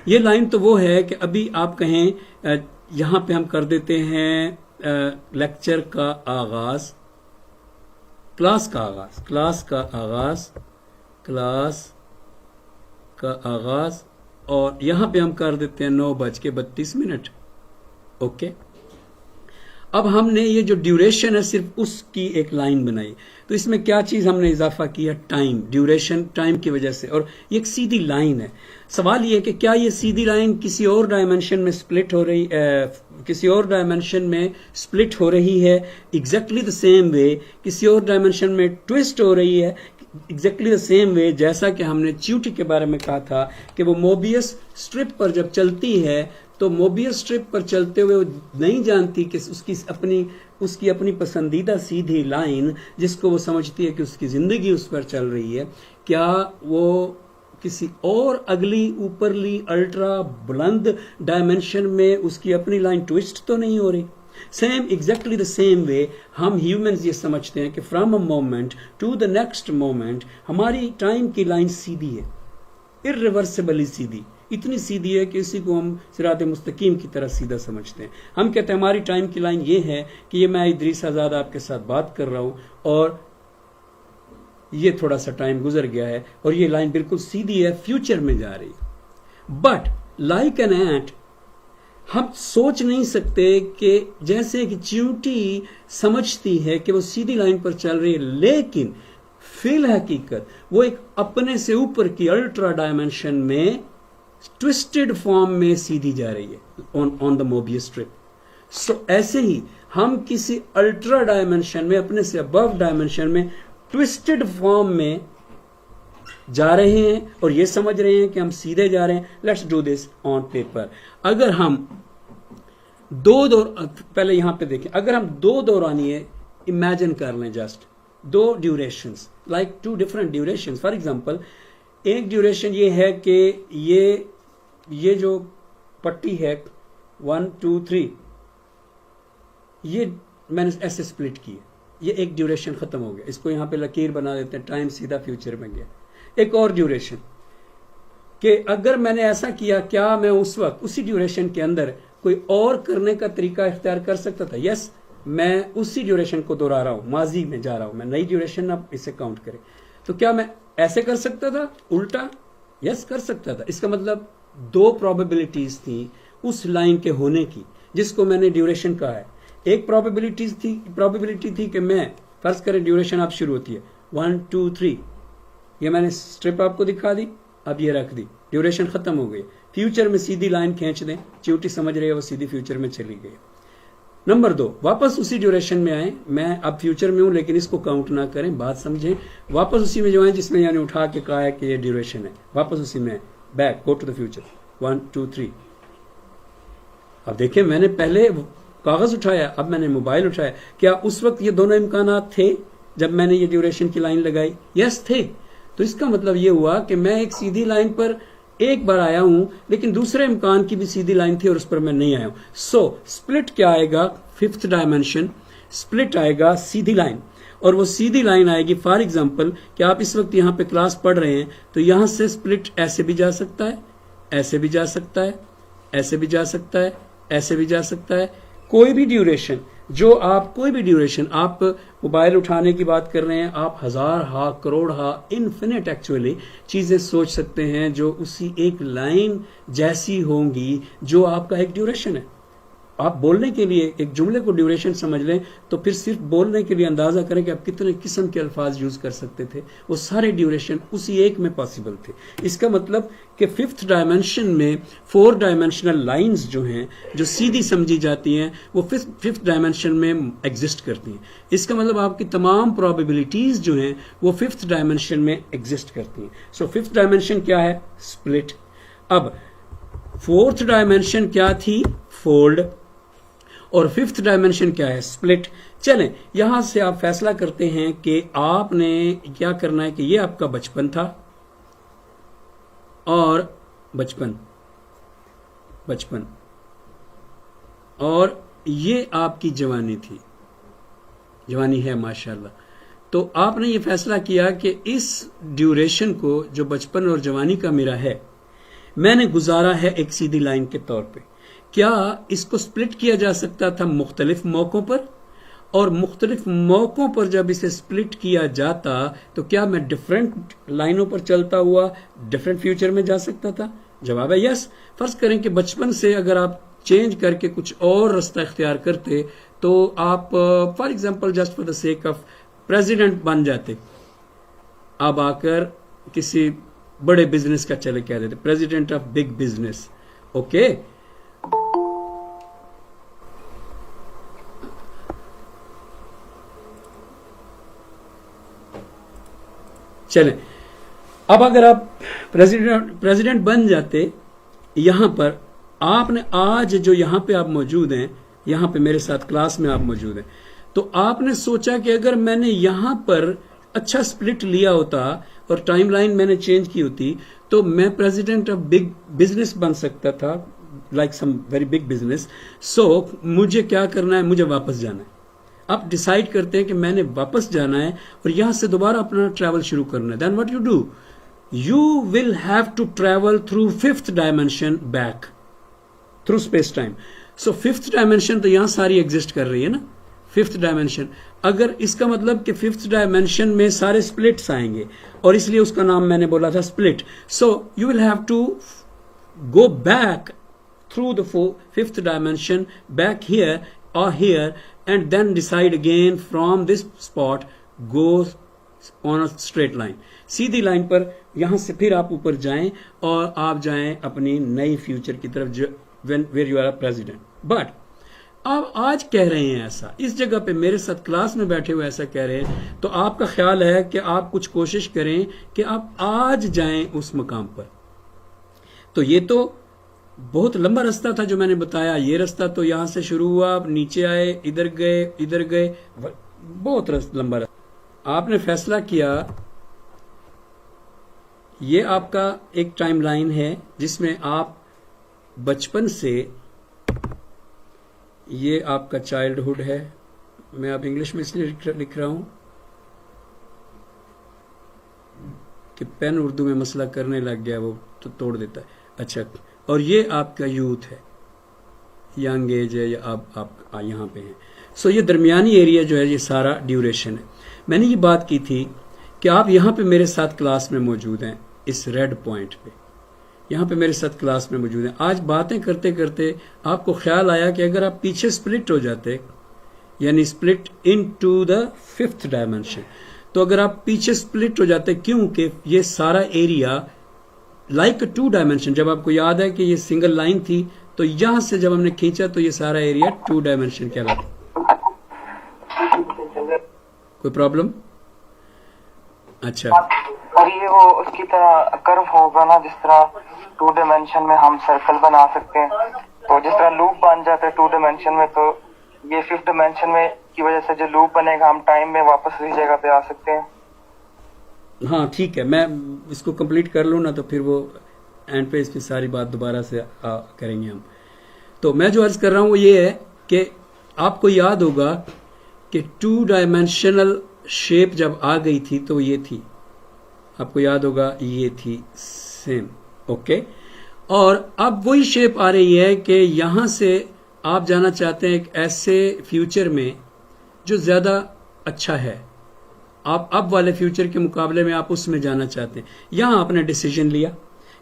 ये लाइन तो वो है कि अभी आप कहें यहां पे हम कर देते हैं लेक्चर का आगाज, क्लास का आगाज और यहां पे हम कर देते हैं 9:32. ओके, अब हमने ये जो ड्यूरेशन है सिर्फ उसकी एक लाइन बनाई. तो इसमें क्या चीज हमने इजाफा किया? टाइम. ड्यूरेशन टाइम की वजह से, और ये एक सीधी लाइन है. सवाल ये है कि क्या ये सीधी लाइन किसी और डायमेंशन में स्प्लिट हो रही है एग्जैक्टली द सेम वे, किसी और डायमेंशन में ट्विस्ट हो रही है एग्जैक्टली द सेम वे, जैसा कि हमने च्यूटी के बारे में कहा था कि वो मोबियस स्ट्रिप पर जब चलती है तो मोबियस स्ट्रिप पर चलते हुए वो नहीं जानती कि उसकी अपनी पसंदीदा सीधी लाइन जिसको वो समझती है कि उसकी जिंदगी उस पर चल रही है, क्या वो किसी और अगली ऊपरली अल्ट्रा बुलंद डायमेंशन में उसकी अपनी लाइन ट्विस्ट तो नहीं हो रही? Same exactly the same way हम ह्यूमंस ये समझते हैं कि from a moment to the next moment हमारी टाइम की लाइन सीधी है, इर्रिवर्सिबली सीधी. इतनी सीधी है कि इसी को हम सिरात मुस्तकीम की तरह सीधा समझते हैं. हम कहते हैं हमारी टाइम की लाइन ये है कि ये मैं इदरीस आजाद आपके साथ बात कर रहा हूं और ये थोड़ा सा टाइम गुजर गया है और ये लाइन बिल्कुल सीधी है, फ्यूचर में जा रही है. बट लाइक एन एंट हम सोच नहीं सकते कि जैसे कि चींटी समझती है कि वो सीधी लाइन पर चल रही है, लेकिन फिल हकीकत वो एक अपने से ऊपर की अल्ट्रा डायमेंशन में ट्विस्टेड फॉर्म में सीधी जा रही है ऑन द मोबियस स्ट्रिप. सो ऐसे ही हम किसी अल्ट्रा डायमेंशन में, अपने से अबव डायमेंशन में ट्विस्टेड फॉर्म में जा रहे हैं और ये समझ रहे हैं कि हम सीधे जा रहे हैं. Let's do this on paper. अगर हम पहले यहां पे देखें, अगर हम दो दौरानिये इमेजिन कर लें, जस्ट दो durations, like two different durations. For example, एक ड्यूरेशन ये है कि ये जो पट्टी है 1 2 3 ये मैंने ऐसे स्प्लिट की है, ये एक ड्यूरेशन खत्म हो गया. इसको यहां पे लकीर बना देते हैं, टाइम सीधा फ्यूचर में गया. एक और ड्यूरेशन कि अगर मैंने ऐसा किया, क्या मैं उस वक्त उसी ड्यूरेशन के अंदर कोई और करने का तरीका इख्तियार कर सकता था? यस, मैं उसी ड्यूरेशन को दोहरा रहा हूं, माजी में जा रहा हूं, मैं नई ड्यूरेशन अब इसे काउंट करें. तो क्या मैं ऐसे कर सकता था उल्टा? यस, कर सकता था. इसका मतलब दो प्रोबेबिलिटीज थी उस लाइन के होने की जिसको मैंने ड्यूरेशन कहा है. एक प्रोबेबिलिटी थी कि मैं, फर्ज करें ड्यूरेशन आप शुरू होती है 1 2 3, ये मैंने स्ट्रिप आपको दिखा दी, अब ये रख दी, ड्यूरेशन खत्म हो गई. फ्यूचर में सीधी लाइन खींच दें, च्यूटी समझ रही है वो सीधी फ्यूचर में चली गई. नंबर 2, वापस उसी ड्यूरेशन में आए, मैं अब फ्यूचर में हूं लेकिन इसको काउंट ना करें, बात समझें. वापस उसी में जो है जिसमें यानी उठा के कहा है कि ये ड्यूरेशन है, वापस उसी में, back, go to the future 1 2 3. अब देखें, मैंने पहले कागज उठाया, अब मैंने मोबाइल उठाया. क्या उस वक्त ये दोनों इम्कानात थे जब मैंने ये ड्यूरेशन की लाइन लगाई? यस थे. तो इसका मतलब ये हुआ कि मैं एक सीधी लाइन पर एक बार आया हूं लेकिन दूसरे इम्कान की भी सीधी लाइन थी और उस पर मैं नहीं आया हूं. सो स्प्लिट क्या आएगा? फिफ्थ डायमेंशन स्प्लिट आएगा सीधी लाइन, और वो सीधी लाइन आएगी फॉर एग्जांपल कि आप इस वक्त यहां पे क्लास पढ़ रहे हैं तो यहां से स्प्लिट ऐसे भी जा सकता है, ऐसे भी जा सकता है, ऐसे भी जा सकता है, ऐसे भी जा सकता है. कोई भी ड्यूरेशन आप मोबाइल उठाने की बात कर रहे हैं, आप हजार हा करोड़ हा इन्फिनिट एक्चुअली चीजें सोच सकते हैं जो उसी एक लाइन जैसी होंगी जो आपका एक ड्यूरेशन है. आप बोलने के लिए एक जुमले को ड्यूरेशन समझ लें तो फिर सिर्फ बोलने के लिए अंदाजा करें कि आप कितने किस्म के अल्फाज यूज कर सकते थे, वो सारे ड्यूरेशन उसी एक में पॉसिबल थे. इसका मतलब कि फिफ्थ डायमेंशन में 4 डायमेंशनल लाइंस जो हैं, जो सीधी समझी जाती हैं, वो फिफ्थ डायमेंशन में एग्जिस्ट करती हैं. इसका मतलब आपकी तमाम प्रोबेबिलिटीज जो हैं वो फिफ्थ डायमेंशन में एग्जिस्ट करती हैं. सो फिफ्थ डायमेंशन क्या है? स्प्लिट. अब फोर्थ डायमेंशन क्या थी? फोल्ड। और फिफ्थ डायमेंशन क्या है? स्प्लिट। चलें, यहां से आप फैसला करते हैं कि आपने क्या करना है कि ये आपका बचपन था और बचपन और ये आपकी जवानी थी, जवानी है माशाल्लाह। तो आपने ये फैसला किया कि इस ड्यूरेशन को जो बचपन और जवानी का मेरा है, मैंने गुजारा है एक सीधी लाइन के तौर पे। क्या इसको स्प्लिट किया जा सकता था मुख्तलिफ मौकों पर? और मुख्तलिफ मौकों पर जब इसे स्प्लिट किया जाता तो क्या मैं डिफरेंट लाइनों पर चलता हुआ डिफरेंट फ्यूचर में जा सकता था? जवाब है यस। फर्ज करें कि बचपन से अगर आप चेंज करके कुछ और रास्ता इख्तियार करते तो आप for example just for the sake of president बन जाते। अब आकर किसी बड़े बिजनेस का चले कह देते, president of big business. Okay, चलें, अब अगर आप प्रेसिडेंट बन जाते, यहां पर आपने आज जो यहां पे आप मौजूद हैं, यहां पे मेरे साथ क्लास में आप मौजूद हैं, तो आपने सोचा कि अगर मैंने यहां पर अच्छा स्प्लिट लिया होता और टाइमलाइन मैंने चेंज की होती तो मैं प्रेसिडेंट ऑफ बिग बिजनेस बन सकता था, like some very big business. So मुझे क्या करना है? मुझे वापस जाना है। आप डिसाइड करते हैं कि मैंने वापस जाना है और यहां से दोबारा अपना ट्रैवल शुरू करना है। Then what you do? You will have to travel through fifth dimension back through space time. So fifth dimension तो यहां सारी एग्जिस्ट कर रही है ना, फिफ्थ डायमेंशन। अगर इसका मतलब कि फिफ्थ डायमेंशन में सारे स्प्लिट्स आएंगे और इसलिए उसका नाम मैंने बोला था split. So you will have to go back through the fifth dimension back here or here and then decide again from this spot go on a straight line, Sidhi line पर यहां से फिर आप ऊपर जाएं और आप जाएं अपनी नई फ्यूचर की तरफ where you are a president। But आप आज कह रहे हैं ऐसा, इस जगह पे मेरे साथ क्लास में बैठे हुए ऐसा कह रहे हैं, तो आपका ख्याल है कि आप कुछ कोशिश करें कि आप आज जाएं उस मकाम पर। तो ये तो बहुत लंबा रास्ता था जो मैंने बताया। ये रास्ता तो यहां से शुरू हुआ, आप नीचे आए, इधर गए, बहुत लंबा रास्ता। आपने फैसला किया, ये आपका एक टाइमलाइन है जिसमें आप बचपन से, ये आपका चाइल्डहुड है। मैं आप इंग्लिश में इसलिए लिख रहा हूं कि पेन उर्दू में मसला करने लग गया, वो तो तोड़ देता है। अच्छा, और ये आपका यूथ है, यंग एज है, या आप यहां पे हैं। सो ये दरमियानी एरिया जो है ये सारा ड्यूरेशन है। मैंने ये बात की थी कि आप यहां पे मेरे साथ क्लास में मौजूद हैं, इस रेड पॉइंट पे यहां पे मेरे साथ क्लास में मौजूद हैं। आज बातें करते करते आपको ख्याल आया कि अगर आप पीछे स्प्लिट हो जाते, यानी split into the fifth dimension, तो अगर आप पीछे स्प्लिट हो जाते, क्योंकि ये सारा एरिया लाइक टू डायमेंशन, जब आपको याद है कि ये सिंगल लाइन थी तो यहां से जब हमने खींचा तो ये सारा एरिया टू डायमेंशन कहलाता। कोई प्रॉब्लम? अच्छा, और ये वो उसकी तरह कर्व होगा ना, जिस तरह टू डायमेंशन में हम सर्कल बना सकते हैं, तो जिस तरह लूप बन जाता है टू डायमेंशन में, तो ये फिफ्थ डायमेंशन में की वजह से जो लूप बनेगा हम टाइम में वापस इस जगह पे आ सकते हैं। हाँ ठीक है, मैं इसको कंप्लीट कर लूँ ना तो फिर वो एंड पे इसकी सारी बात दोबारा से करेंगे हम। तो मैं जो अर्ज कर रहा हूँ वो ये है कि आपको याद होगा कि टू डायमेंशनल शेप जब आ गई थी तो ये थी, आपको याद होगा ये थी सेम। ओके, और अब वही शेप आ रही है कि यहां से आप जाना चाहते हैं एक ऐसे फ्यूचर में जो ज्यादा अच्छा है। आप अब वाले फ्यूचर के मुकाबले में आप उसमें जाना चाहते हैं। यहां आपने डिसीजन लिया,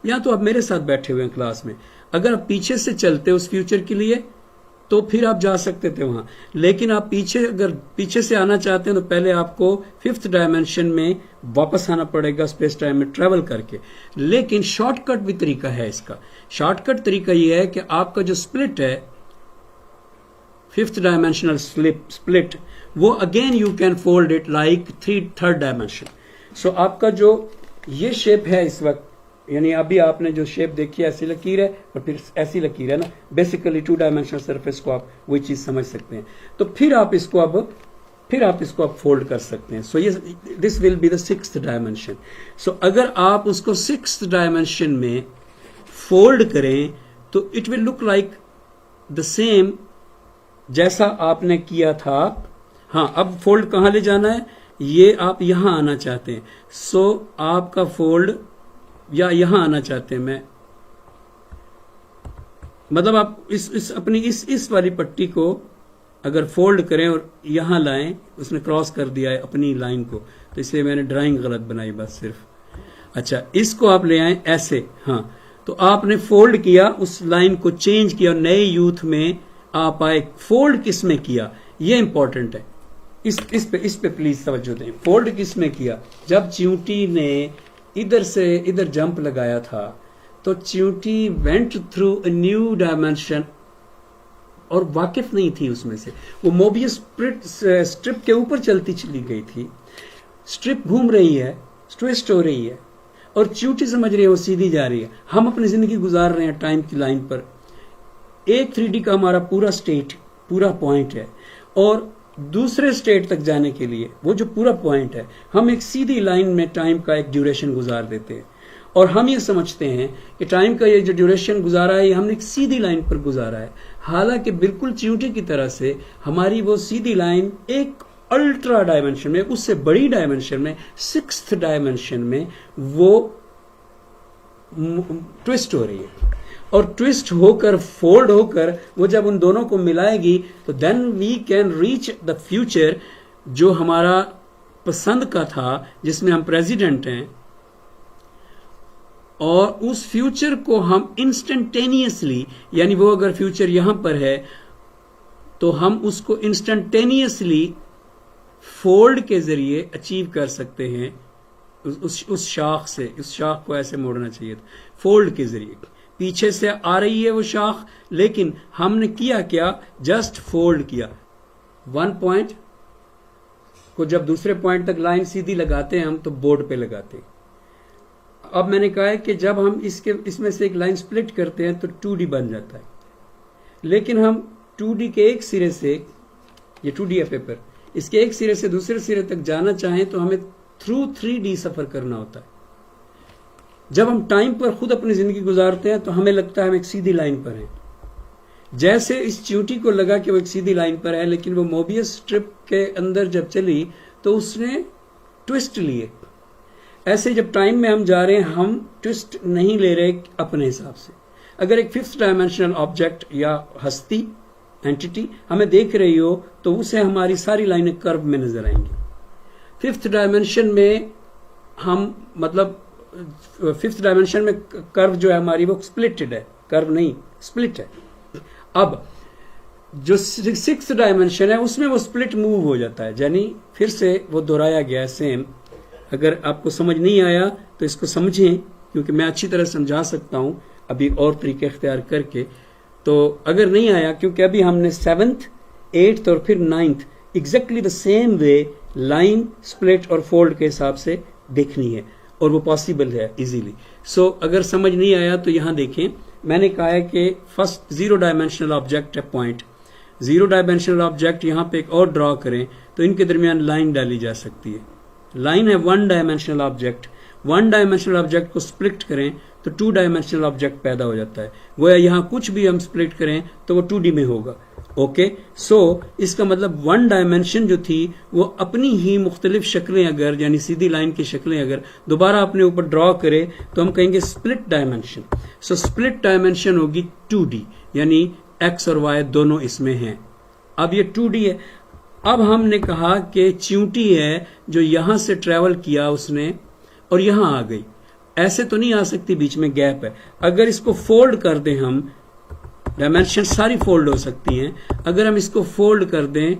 या तो आप मेरे साथ बैठे हुए हैं क्लास में, अगर आप पीछे से चलते उस फ्यूचर के लिए तो फिर आप जा सकते थे वहां, लेकिन आप अगर पीछे से आना चाहते हैं तो पहले आपको फिफ्थ डायमेंशन में वापस आना पड़ेगा स्पेस टाइम में ट्रेवल करके। लेकिन शॉर्टकट भी तरीका है इसका। शॉर्टकट तरीका यह है कि आपका जो स्प्लिट है, फिफ्थ डायमेंशनल स्प्लिट, वो again you can fold it like third dimension. So आपका जो ये शेप है इस वक्त, यानी अभी आपने जो शेप देखी है ऐसी लकीर है और फिर ऐसी लकीर है ना, बेसिकली 2 डायमेंशनल सरफेस को आप वही चीज समझ सकते हैं। तो फिर आप इसको अब फोल्ड कर सकते हैं। सो ये this will be the 6th dimension. So अगर आप उसको 6th डायमेंशन में फोल्ड करें तो it will look like the same जैसा आपने किया था। हाँ, अब फोल्ड कहां ले जाना है, ये आप यहां आना चाहते हैं। सो आपका फोल्ड या यहां आना चाहते हैं, मैं मतलब आप इस अपनी इस वाली पट्टी को अगर फोल्ड करें और यहां लाएं, उसने क्रॉस कर दिया है अपनी लाइन को, तो इसलिए मैंने ड्राइंग गलत बनाई बस सिर्फ। अच्छा, इसको आप ले आए ऐसे। हाँ, तो आपने फोल्ड किया, उस लाइन को चेंज किया, नए यूथ में आप आए। फोल्ड किस में किया, ये इंपॉर्टेंट है। इस पे प्लीज तवज्जो दें। फोल्ड किस में किया, जब च्यूंटी ने इधर से इधर जंप लगाया था तो च्यूंटी went through a new dimension और वाकिफ नहीं थी उसमें से। वो मोबियस स्ट्रिप के ऊपर चलती चली गई थी। स्ट्रिप घूम रही है, ट्विस्ट हो रही है और च्यूंटी समझ रही है वो सीधी जा रही है। हम अपनी जिंदगी गुजार रहे हैं टाइम की लाइन पर। एक 3D का हमारा पूरा स्टेट, पूरा पॉइंट है और दूसरे स्टेट तक जाने के लिए वो जो पूरा पॉइंट है, हम एक सीधी लाइन में टाइम का एक ड्यूरेशन गुजार देते हैं और हम ये समझते हैं कि टाइम का ये जो ड्यूरेशन गुजारा है ये हमने एक सीधी लाइन पर गुजारा है। हालांकि बिल्कुल च्यूंटी की तरह से हमारी वो सीधी लाइन एक अल्ट्रा डायमेंशन में, उससे बड़ी डायमेंशन में, 6th डायमेंशन में वो ट्विस्ट हो रही है और ट्विस्ट होकर, फोल्ड होकर वो जब उन दोनों को मिलाएगी तो then we can reach the future जो हमारा पसंद का था, जिसमें हम प्रेसिडेंट हैं। और उस फ्यूचर को हम इंस्टेंटेनियसली, यानी वो अगर फ्यूचर यहां पर है तो हम उसको इंस्टेंटेनियसली फोल्ड के जरिए अचीव कर सकते हैं। उस शाख से, उस शाख को ऐसे मोड़ना चाहिए था फोल्ड के जरिए। पीछे से आ रही है वो शाख, लेकिन हमने किया क्या, जस्ट फोल्ड किया। 1 पॉइंट को जब दूसरे पॉइंट तक लाइन सीधी लगाते हैं हम तो बोर्ड पे लगाते हैं। अब मैंने कहा है कि जब हम इसमें से एक लाइन स्प्लिट करते हैं तो 2D बन जाता है, लेकिन हम 2D के एक सिरे से, ये 2D है पेपर, इसके एक सिरे से दूसरे सिरे तक जाना चाहें तो हमें थ्रू 3D सफर करना होता है। जब हम टाइम पर खुद अपनी जिंदगी गुजारते हैं तो हमें लगता है हम एक सीधी लाइन पर हैं। जैसे इस च्यूंटी को लगा कि वो एक सीधी लाइन पर है, लेकिन वो मोबियस स्ट्रिप के अंदर जब चली तो उसने ट्विस्ट लिए। ऐसे जब टाइम में हम जा रहे हैं, हम ट्विस्ट नहीं ले रहे अपने हिसाब से। अगर एक 5th डायमेंशनल ऑब्जेक्ट या हस्ती, एंटिटी हमें देख रही हो तो उसे हमारी सारी लाइनें कर्व में नजर आएंगी। 5th डायमेंशन में हम, मतलब 5th डायमेंशन में कर्व जो है हमारी वो स्प्लिटेड है, कर्व नहीं स्प्लिट है। अब जो 6th डायमेंशन है उसमें वो स्प्लिट मूव हो जाता है, यानी फिर से वो दोहराया गया है सेम। अगर आपको समझ नहीं आया तो इसको समझें, क्योंकि मैं अच्छी तरह समझा सकता हूं अभी और तरीके इख्तियार करके। तो अगर नहीं आया, क्योंकि अभी हमने 7th, 8th और फिर 9th exactly the same way line split और फोल्ड के हिसाब से देखनी है और वो पॉसिबल है इजीली। सो अगर समझ नहीं आया तो यहां देखें, मैंने कहा है कि फर्स्ट 0 डायमेंशनल ऑब्जेक्ट है पॉइंट। 0 डायमेंशनल ऑब्जेक्ट यहां पे एक और ड्रॉ करें तो इनके दरमियान लाइन डाली जा सकती है। लाइन है 1 डायमेंशनल ऑब्जेक्ट। 1 डायमेंशनल ऑब्जेक्ट को स्प्लिट करें तो 2 डायमेंशनल ऑब्जेक्ट पैदा हो जाता है। वो यहां कुछ भी हम स्प्लिट करें तो वो 2D में होगा। ओके, सो इसका मतलब 1 डायमेंशन जो थी वो अपनी ही मुख्तलिफ शक्लें अगर, यानी सीधी लाइन की शक्लें अगर दोबारा अपने ऊपर ड्रॉ करे तो हम कहेंगे split dimension. So split dimension होगी 2D, यानी एक्स और वाई दोनों इसमें हैं। अब ये 2D है। अब हमने कहा कि च्यूंटी है जो यहां से ट्रेवल किया उसने और यहां आ गई, ऐसे तो नहीं आ सकती, बीच में गैप है। अगर इसको फोल्ड कर दें हम, डायमेंशन सारी फोल्ड हो सकती हैं, अगर हम इसको फोल्ड कर दें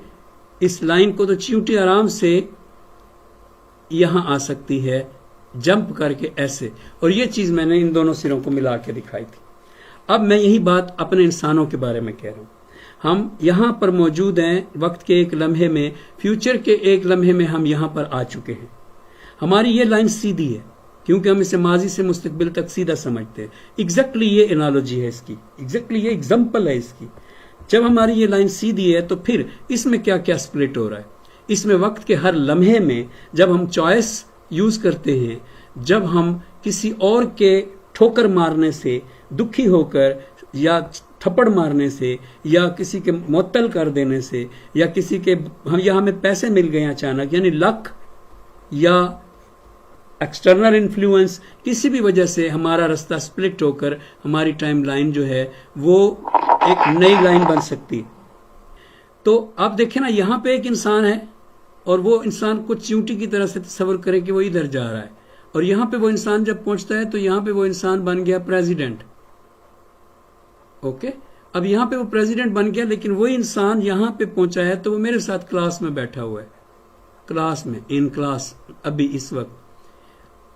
इस लाइन को तो च्यूंटी आराम से यहां आ सकती है जंप करके ऐसे। और ये चीज मैंने इन दोनों सिरों को मिला के दिखाई थी। अब मैं यही बात अपने इंसानों के बारे में कह रहा हूं। हम यहां पर मौजूद हैं वक्त के एक लम्हे में, फ्यूचर के एक लम्हे में हम यहां पर आ चुके हैं। हमारी ये लाइन सीधी है, क्योंकि हम इसे माजी से मुस्तकबिल तक सीधा समझते हैं। एग्जैक्टली ये एनालॉजी है इसकी, एग्जैक्टली ये एग्जाम्पल है इसकी। जब हमारी ये लाइन सीधी है तो फिर इसमें क्या क्या स्प्लिट हो रहा है। इसमें वक्त के हर लम्हे में जब हम चॉइस यूज करते हैं, जब हम किसी और के ठोकर मारने से दुखी होकर या थप्पड़ मारने से या किसी के मुअत्तल कर देने से या किसी के हमें पैसे मिल गए अचानक, यानी लक या एक्सटर्नल इन्फ्लुएंस, किसी भी वजह से हमारा रास्ता स्प्लिट होकर हमारी टाइम लाइन जो है वो एक नई लाइन बन सकती है। तो आप देखें ना, यहां पे एक इंसान है और वो इंसान को चींटी की तरह से तस्वर करें कि वो इधर जा रहा है, और यहां पे वो इंसान जब पहुंचता है तो यहां पे वो इंसान बन गया प्रेसिडेंट। ओके, अब यहां पे वो प्रेसिडेंट बन गया, लेकिन वो इंसान यहां पे पहुंचा है तो वो मेरे साथ क्लास में बैठा हुआ है, क्लास में, इन क्लास अभी इस वक्त।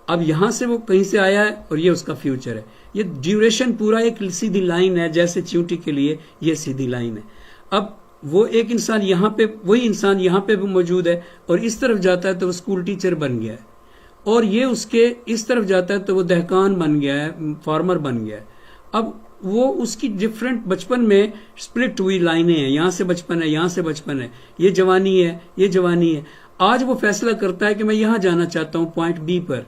अब यहां से वो कहीं से आया है और ये उसका फ्यूचर है। ये ड्यूरेशन पूरा एक सीधी लाइन है, जैसे चींटी के लिए ये सीधी लाइन है। अब वो एक इंसान यहां पे, वही इंसान यहां पे भी मौजूद है और इस तरफ जाता है तो वो स्कूल टीचर बन गया है, और ये उसके इस तरफ जाता है तो वो दहकान बन गया है, फार्मर बन गया है। अब वो उसकी डिफरेंट बचपन में स्प्लिट हुई लाइनें हैं, यहां से बचपन है, यहां से बचपन है, ये जवानी है, ये जवानी है। आज वो फैसला करता है कि मैं यहां जाना चाहता हूं पॉइंट बी पर।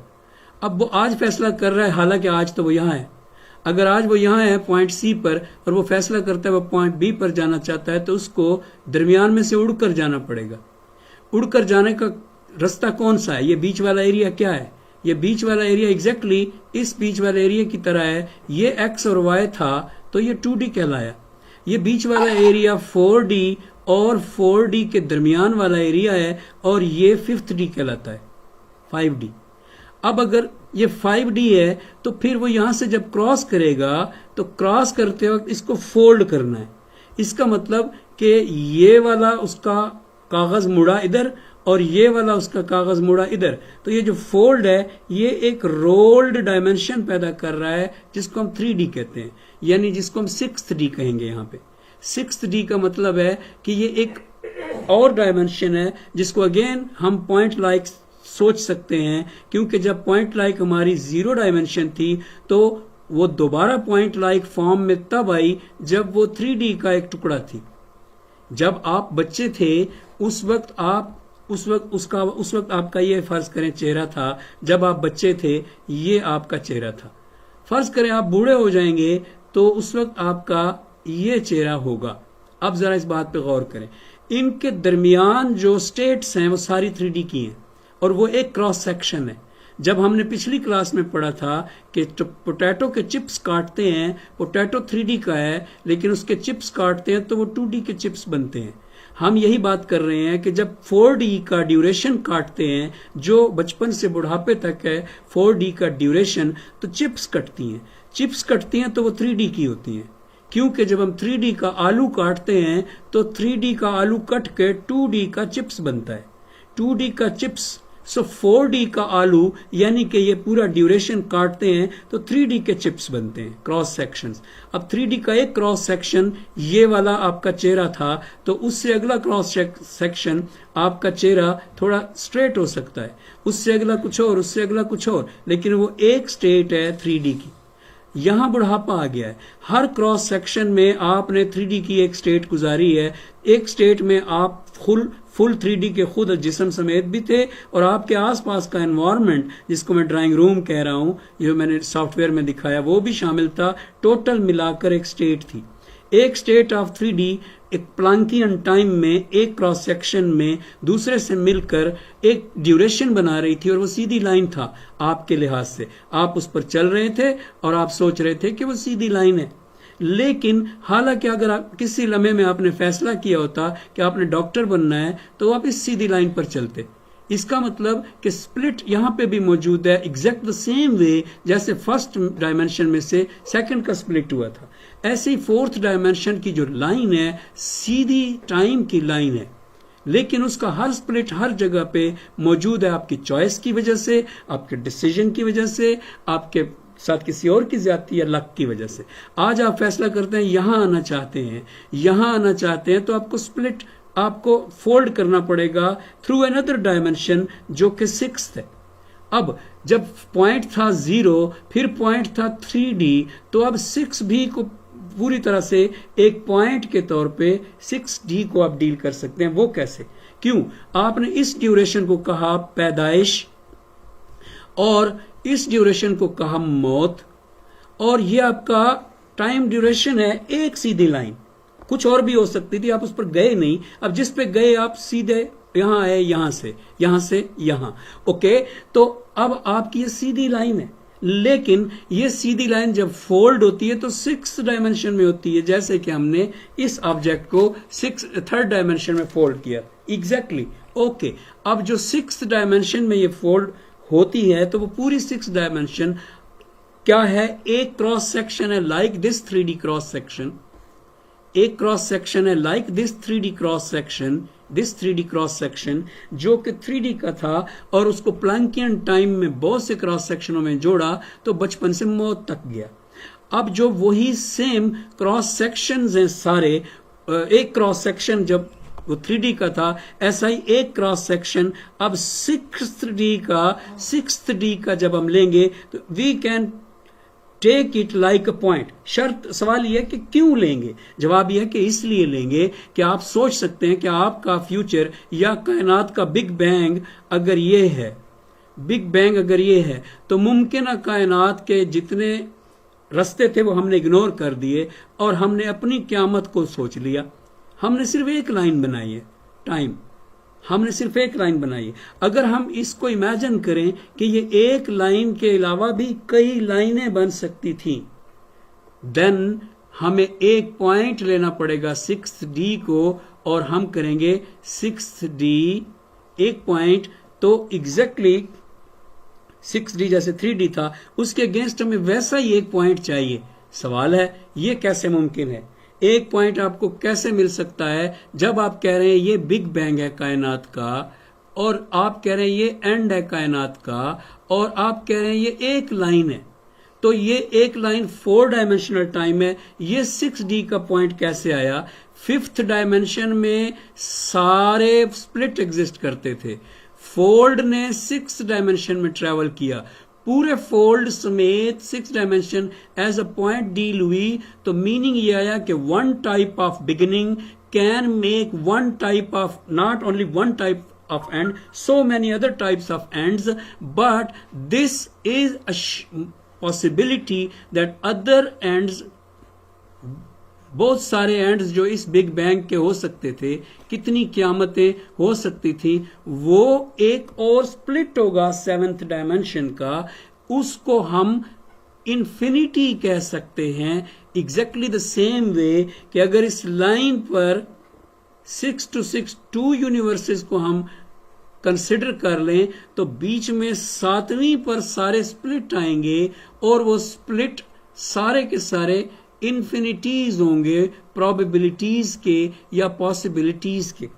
अब वो आज फैसला कर रहा है, हालांकि आज तो वो यहां है। अगर आज वो यहां है पॉइंट सी पर और वो फैसला करता है वो पॉइंट बी पर जाना चाहता है, तो उसको दरमियान में से उड़कर जाना पड़ेगा। उड़कर जाने का रास्ता कौन सा है? ये बीच वाला एरिया क्या है? ये बीच वाला एरिया एग्जैक्टली इस बीच वाले एरिया की तरह है। ये एक्स और वाई था तो ये 2D कहलाया। ये बीच वाला एरिया 4D और 4D के दरमियान वाला एरिया है, और ये 5th D कहलाता है, 5D। अब अगर ये 5D है तो फिर वो यहां से जब क्रॉस करेगा तो क्रॉस करते वक्त इसको फोल्ड करना है। इसका मतलब कि ये वाला उसका कागज मुड़ा इधर और ये वाला उसका कागज मुड़ा इधर, तो ये जो फोल्ड है ये एक रोल्ड डायमेंशन पैदा कर रहा है, जिसको हम 3D कहते हैं, यानी जिसको हम 6th D कहेंगे। यहाँ पे 6th D का मतलब है कि ये एक और डायमेंशन है जिसको अगेन हम पॉइंट लाइक सोच सकते हैं, क्योंकि जब पॉइंट लाइक हमारी 0 डायमेंशन थी तो वो दोबारा पॉइंट लाइक फॉर्म में तब आई जब वो 3D का एक टुकड़ा थी। जब आप बच्चे थे उस वक्त आपका ये फर्ज करें चेहरा था, जब आप बच्चे थे ये आपका चेहरा था। फर्ज करें आप बूढ़े हो जाएंगे तो उस वक्त आपका ये चेहरा होगा। अब जरा इस बात पे गौर करें, इनके दरमियान जो स्टेट्स हैं वो सारी 3D की हैं और वो एक क्रॉस सेक्शन है। जब हमने पिछली क्लास में पढ़ा था कि पोटैटो के चिप्स काटते हैं, पोटैटो 3D का है लेकिन उसके चिप्स काटते हैं तो वो 2D के चिप्स बनते हैं। हम यही बात कर रहे हैं कि जब 4D का ड्यूरेशन काटते हैं, जो बचपन से बुढ़ापे तक है 4D का ड्यूरेशन, तो चिप्स कटती हैं। चिप्स कटती हैं तो वो 3D की होती हैं, क्योंकि जब हम 3D का आलू काटते हैं तो 3D का आलू कट के 2D का चिप्स बनता है, 2D का चिप्स। सो 4D का आलू यानी कि ये पूरा ड्यूरेशन काटते हैं तो 3D के चिप्स बनते हैं, क्रॉस सेक्शंस। अब 3D का एक क्रॉस सेक्शन ये वाला आपका चेहरा था, तो उससे अगला क्रॉस सेक्शन आपका चेहरा थोड़ा स्ट्रेट हो सकता है, उससे अगला कुछ और, उससे अगला कुछ और, लेकिन वो एक स्टेट है 3D की। यहां बुढ़ापा आ गया है। हर क्रॉस सेक्शन में आपने 3D की एक स्टेट गुजारी है। एक स्टेट में आप फुल 3D के खुद जिस्म समेत भी थे और आपके आसपास का एनवायरनमेंट, जिसको मैं ड्राइंग रूम कह रहा हूं, जो मैंने सॉफ्टवेयर में दिखाया, वो भी शामिल था। टोटल मिलाकर एक स्टेट थी। एक स्टेट ऑफ 3D एक प्लांकियन टाइम में एक क्रॉस सेक्शन में दूसरे से मिलकर एक ड्यूरेशन बना रही थी, और वो सीधी लाइन था आपके लिहाज से। आप उस पर चल रहे थे और आप सोच रहे थे कि वो सीधी लाइन है। लेकिन हालांकि अगर आप किसी लम्हे में आपने फैसला किया होता कि आपने डॉक्टर बनना है तो आप इस सीधी लाइन पर चलते। इसका मतलब कि स्प्लिट यहां पे भी मौजूद है, एग्जैक्ट द सेम वे जैसे फर्स्ट डायमेंशन में से सेकंड का स्प्लिट हुआ था। ऐसे ही 4th डायमेंशन की जो लाइन है सीधी टाइम की लाइन है, लेकिन उसका हर स्प्लिट हर जगह पे मौजूद है आपकी चॉइस की वजह से, आपके डिसीजन की वजह से, आपके साथ किसी और की ज्यादती या लक की वजह से। आज आप फैसला करते हैं यहां आना चाहते हैं, यहां आना चाहते हैं, तो आपको स्प्लिट, आपको फोल्ड करना पड़ेगा थ्रू अनदर डायमेंशन जो कि 6th है। अब जब पॉइंट था 0 फिर पॉइंट था 3D, तो अब 6B को पूरी तरह से एक पॉइंट के तौर पे 6D को आप डील कर सकते हैं। वो कैसे? क्यों? आपने इस ड्यूरेशन को कहा पैदाइश और इस ड्यूरेशन को कहा मौत, और ये आपका टाइम ड्यूरेशन है एक सीधी लाइन। कुछ और भी हो सकती थी, आप उस पर गए नहीं। अब जिस पे गए आप सीधे यहां आए, यहां से यहां। ओके, तो अब आपकी ये सीधी लाइन है, लेकिन ये सीधी लाइन जब फोल्ड होती है तो 6th डायमेंशन में होती है, जैसे कि हमने इस ऑब्जेक्ट को 3rd डायमेंशन में फोल्ड किया। एग्जैक्टली ओके, अब जो 6th डायमेंशन में ये फोल्ड होती है तो वो पूरी 6th डायमेंशन क्या है? एक क्रॉस सेक्शन है like this 3D cross section, एक क्रॉस सेक्शन है like this 3D cross section, this 3D cross section जो कि 3D का था, और उसको प्लैंकियन टाइम में बहुत से क्रॉस सेक्शनों में जोड़ा तो बचपन से मौत तक गया। अब जो वही सेम क्रॉस सेक्शंस हैं सारे, एक क्रॉस सेक्शन जब वो 3D का था, ऐसा ही एक क्रॉस सेक्शन अब 6th D का जब हम लेंगे तो we can take it like a point. शर्त, सवाल यह है कि क्यों लेंगे? जवाब यह है कि इसलिए लेंगे कि आप सोच सकते हैं कि आपका फ्यूचर या कायनात का बिग बैंग अगर ये है, बिग बैंग अगर ये है, तो मुमकिन कायनात के जितने रास्ते थे वो हमने इग्नोर कर दिए और हमने अपनी क़यामत को सोच लिया। हमने सिर्फ एक लाइन बनाई है, टाइम, हमने सिर्फ एक लाइन बनाई है। अगर हम इसको इमेजिन करें कि ये एक लाइन के अलावा भी कई लाइनें बन सकती थी, देन हमें एक पॉइंट लेना पड़ेगा 6D को, और हम करेंगे 6D एक पॉइंट, तो एग्जैक्टली 6D जैसे 3D था उसके अगेंस्ट हमें वैसा ही एक पॉइंट चाहिए। सवाल है ये कैसे मुमकिन है? एक पॉइंट आपको कैसे मिल सकता है जब आप कह रहे हैं ये बिग बैंग है कायनात का, और आप कह रहे हैं ये एंड है कायनात का, और आप कह रहे हैं ये एक लाइन है? तो ये एक लाइन 4 डायमेंशनल टाइम है, ये 6D का पॉइंट कैसे आया? 5th डायमेंशन में सारे स्प्लिट एग्जिस्ट करते थे, फोल्ड ने 6th डायमेंशन में ट्रेवल किया, पूरे फोल्ड समेत 6 dimension as a point deal हुई। तो मीनिंग ये आया कि one type of beginning can make one type of, not only one type of end, so many other types of ends, but this is a possibility that other ends, बहुत सारे ends जो इस big bang के हो सकते थे, कितनी क़यामतें हो सकती थी, वो एक और स्प्लिट होगा 7th डायमेंशन का, उसको हम इन्फिनिटी कह सकते हैं। एग्जैक्टली द सेम वे कि अगर इस लाइन पर 6 to 6 2 यूनिवर्सेस को हम कंसिडर कर लें तो बीच में 7वीं पर सारे स्प्लिट आएंगे, और वो स्प्लिट सारे के सारे इन्फिनिटीज होंगे, प्रोबेबिलिटीज के या पॉसिबिलिटीज के,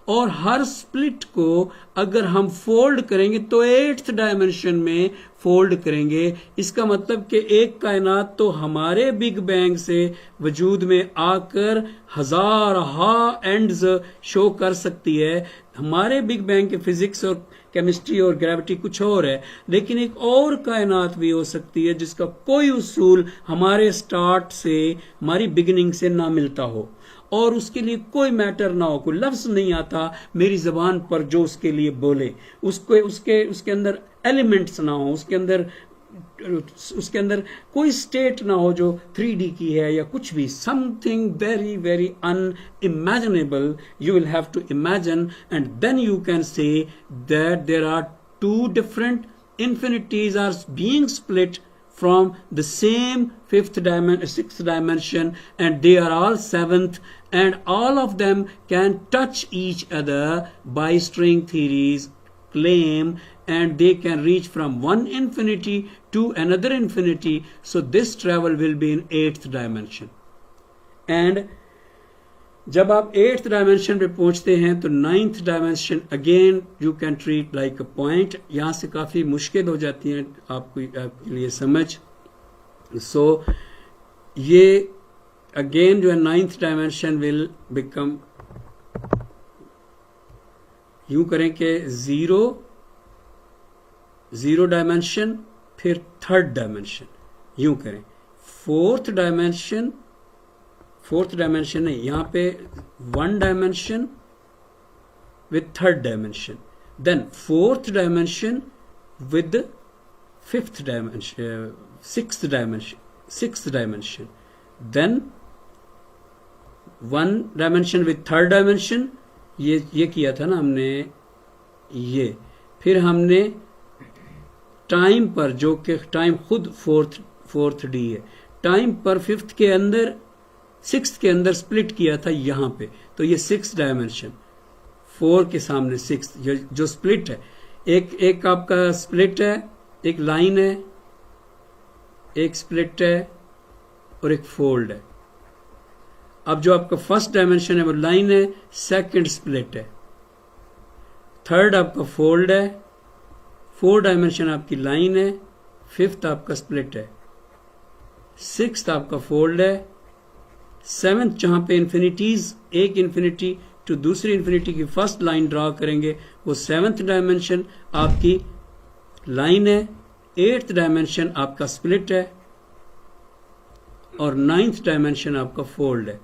और हर स्प्लिट को अगर हम फोल्ड करेंगे तो 8th डायमेंशन में फोल्ड करेंगे। इसका मतलब कि एक कायनात तो हमारे बिग बैंग से वजूद में आकर हजार एंड्स शो कर सकती है। हमारे बिग बैंग के फिजिक्स और केमिस्ट्री और ग्रेविटी कुछ और है, लेकिन एक और कायनात भी हो सकती है जिसका कोई उसूल हमारे स्टार्ट से, हमारी बिगिनिंग से ना मिलता हो, और उसके लिए कोई मैटर ना हो, कोई लफ्ज नहीं आता मेरी जबान पर जो उसके लिए बोले, उसके अंदर एलिमेंट्स ना हो, उसके अंदर कोई स्टेट ना हो जो 3D की है या कुछ भी, something very very unimaginable you will have to imagine, and then you can say that there are two different infinities are being split from the same 6th dimension, and they are all 7th, and all of them can touch each other by string theories claim, and they can reach from one infinity to another infinity. So this travel will be in 8th dimension, and जब आप 8th dimension पे पहुंचते हैं तो 9th dimension again you can treat like a point. यहां से काफी मुश्किल हो जाती है आपके लिए समझ। सो ये अगेन जो है 9th डायमेंशन विल बिकम, यूं करें कि 0 0 डायमेंशन, फिर 3rd डायमेंशन, यूं करें। फोर्थ डायमेंशन नहीं, यहां पे 1 dimension with 3rd dimension, then 4th dimension with the 5th dimension, 6th dimension, then 1 dimension with 3rd dimension, ये किया था ना हमने ये। फिर हमने टाइम पर, जो कि टाइम खुद फोर्थ डी है, टाइम पर 5th के अंदर 6th के अंदर स्प्लिट किया था यहां पे, तो ये 6th डायमेंशन, 4 के सामने 6 जो स्प्लिट है, एक आपका स्प्लिट है, एक लाइन है, एक स्प्लिट है और एक फोल्ड है। अब जो आपका फर्स्ट डायमेंशन है वो लाइन है, सेकंड स्प्लिट है, 3rd आपका फोल्ड है, 4 डायमेंशन आपकी लाइन है, 5th आपका स्प्लिट है, 6th आपका फोल्ड है, 7th जहां पे इन्फिनिटीज, एक इन्फिनिटी तो दूसरी इन्फिनिटी की फर्स्ट लाइन ड्रा करेंगे, वो 7th डायमेंशन आपकी लाइन है, 8th डायमेंशन आपका स्प्लिट है और 9th डायमेंशन आपका फोल्ड है।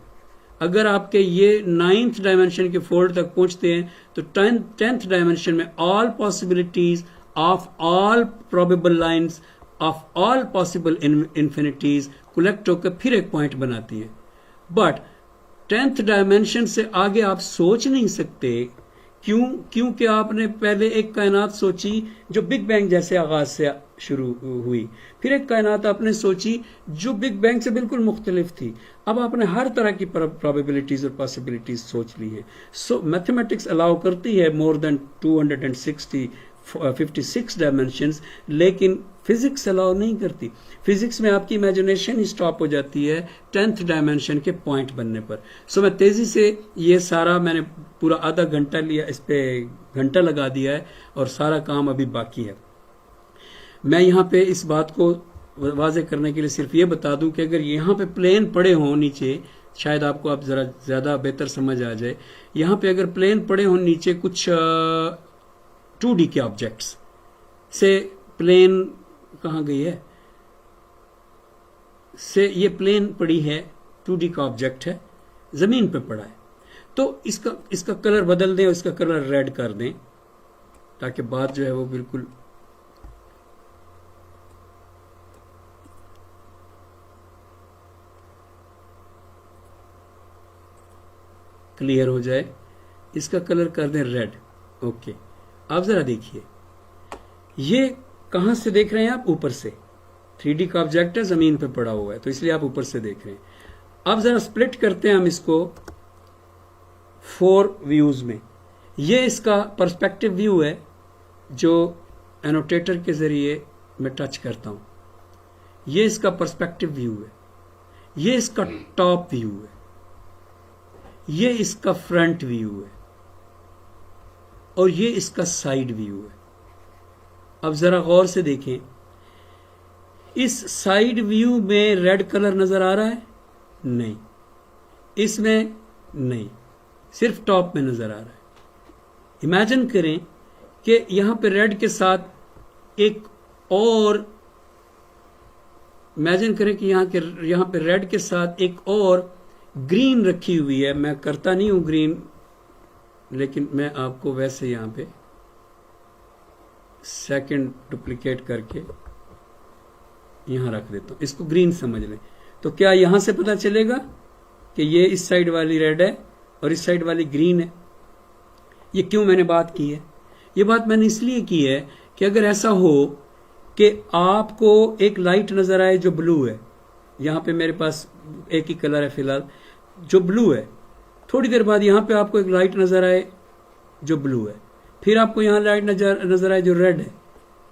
अगर आपके ये 9th डायमेंशन के फोल्ड तक पहुंचते हैं तो 10th डायमेंशन में all possibilities of all probable lines of all possible infinities collect होकर फिर एक पॉइंट बनाती है। बट 10th डायमेंशन से आगे आप सोच नहीं सकते, क्योंकि आपने पहले एक कायनात सोची जो बिग बैंग जैसे आगाज से शुरू हुई, फिर एक कायनात आपने सोची जो बिग बैंग से बिल्कुल मुख्तलिफ थी। अब आपने हर तरह की प्रोबेबिलिटीज और पॉसिबिलिटीज सोच ली है। सो मैथमेटिक्स अलाउ करती है मोर देन 256 डायमेंशंस, लेकिन फिजिक्स अलाउ नहीं करती। फिजिक्स में आपकी इमेजिनेशन ही स्टॉप हो जाती है 10th डायमेंशन के पॉइंट बनने पर। सो मैं तेजी से ये सारा, मैंने पूरा आधा घंटा लिया, इस पे घंटा लगा दिया है और सारा काम अभी बाकी है। मैं यहाँ पे इस बात को वाजे करने के लिए सिर्फ ये बता दूं कि अगर यहाँ पे प्लेन पड़े हों नीचे, शायद आपको अब जरा ज्यादा बेहतर समझ आ जाए। यहाँ पे अगर प्लेन पड़े हों नीचे कुछ 2D के ऑब्जेक्ट्स से, प्लेन कहाँ गई है, से ये प्लेन पड़ी है, 2D का ऑब्जेक्ट है, जमीन पे पड़ा है, तो इसका कलर बदल दें और इसका कलर रेड कर दें ताकि बात जो है वो बिल्कुल क्लियर हो जाए। इसका कलर कर दें रेड। ओके, आप जरा देखिए, ये कहां से देख रहे हैं आप? ऊपर से। 3D का ऑब्जेक्ट है, जमीन पे पड़ा हुआ है, तो इसलिए आप ऊपर से देख रहे हैं। अब जरा स्प्लिट करते हैं हम इसको 4 व्यूज में। ये इसका पर्सपेक्टिव व्यू है जो एनोटेटर के जरिए मैं टच करता हूं। ये इसका पर्सपेक्टिव व्यू है, ये इसका टॉप व्यू है, ये इसका फ्रंट व्यू है और ये इसका साइड व्यू है। अब जरा गौर से देखें, इस साइड व्यू में रेड कलर नजर आ रहा है? नहीं, इसमें नहीं, सिर्फ टॉप में नजर आ रहा है। इमेजिन करें कि यहां पे रेड के साथ एक और, इमेजिन करें कि यहां पे रेड के साथ एक और ग्रीन रखी हुई है। मैं करता नहीं हूं ग्रीन, लेकिन मैं आपको वैसे यहां पे सेकंड डुप्लीकेट करके यहां रख देता हूं, इसको ग्रीन समझ लें। तो क्या यहां से पता चलेगा कि ये इस साइड वाली रेड है और इस साइड वाली ग्रीन है? ये क्यों मैंने बात की है? ये बात मैंने इसलिए की है कि अगर ऐसा हो कि आपको एक लाइट नजर आए जो ब्लू है, यहां पे मेरे पास एक ही कलर है फिलहाल जो ब्लू है, थोड़ी देर बाद यहां पे आपको एक लाइट नजर आए जो ब्लू है, फिर आपको यहां लाइट नजर आए जो रेड है,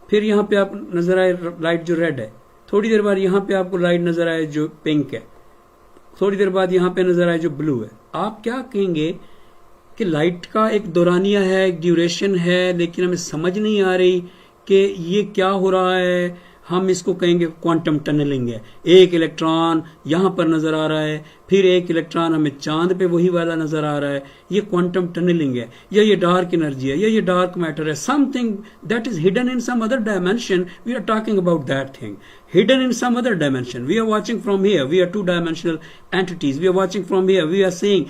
फिर यहां पे आप नजर आए लाइट जो रेड है, थोड़ी देर बाद यहां पे आपको लाइट नजर आए जो पिंक है, थोड़ी देर बाद यहां पे नजर आए जो ब्लू है। आप क्या कहेंगे कि लाइट का एक दौरानिया है, एक ड्यूरेशन है, लेकिन हमें समझ नहीं आ रही कि ये क्या हो रहा है। हम इसको कहेंगे क्वांटम टनलिंग है। एक इलेक्ट्रॉन यहां पर नजर आ रहा है, फिर एक इलेक्ट्रॉन हमें चांद पे वही वाला नजर आ रहा है, ये क्वांटम टनलिंग है, या ये डार्क एनर्जी है, या ये डार्क मैटर है, something that is hidden in some other dimension, we are talking about that thing, hidden in some other dimension. We are watching from here, we are two-dimensional entities, we are watching from here, we are seeing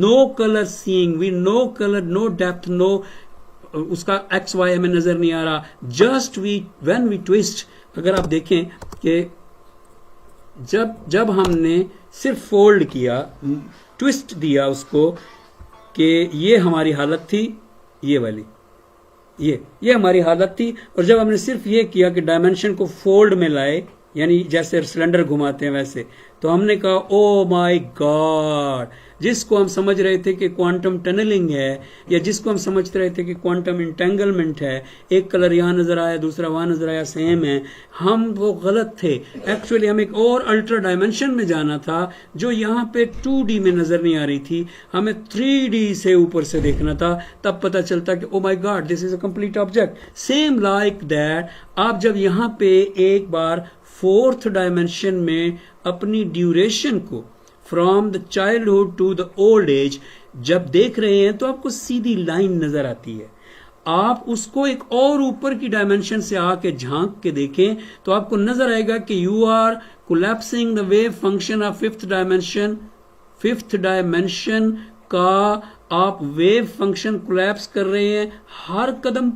no color seeing, we no color, no depth, no उसका X Y हमें नजर नहीं आ रहा, just we when we twist. अगर आप देखें कि जब हमने सिर्फ फोल्ड किया, ट्विस्ट दिया उसको, कि ये हमारी हालत थी, ये वाली, ये हमारी हालत थी, और जब हमने सिर्फ ये किया कि डायमेंशन को फोल्ड में लाए, यानी जैसे सिलेंडर घुमाते हैं वैसे, तो हमने कहा ओ माय गॉड, जिसको हम समझ रहे थे कि क्वांटम टनलिंग है, या जिसको हम समझते रहे थे कि क्वांटम इंटेंगलमेंट है, एक कलर यहां नजर आया दूसरा वहां नजर आया, सेम है, हम वो गलत थे। एक्चुअली हम एक और अल्ट्रा डायमेंशन में जाना था जो यहाँ पे 2D में नजर नहीं आ रही थी, हमें 3D से ऊपर से देखना था, तब पता चलता कि oh my God this is a complete object. Same like that, आप जब यहाँ पे एक बार फोर्थ डायमेंशन में अपनी ड्यूरेशन को from the childhood to the old age जब देख रहे हैं, तो आपको सीधी लाइन नजर आती है। आप उसको एक और ऊपर की डायमेंशन से आके झांक के देखें तो आपको नजर आएगा कि you are collapsing the wave function of fifth dimension. Fifth dimension का आप वेव फंक्शन कोलैप्स कर रहे हैं हर कदम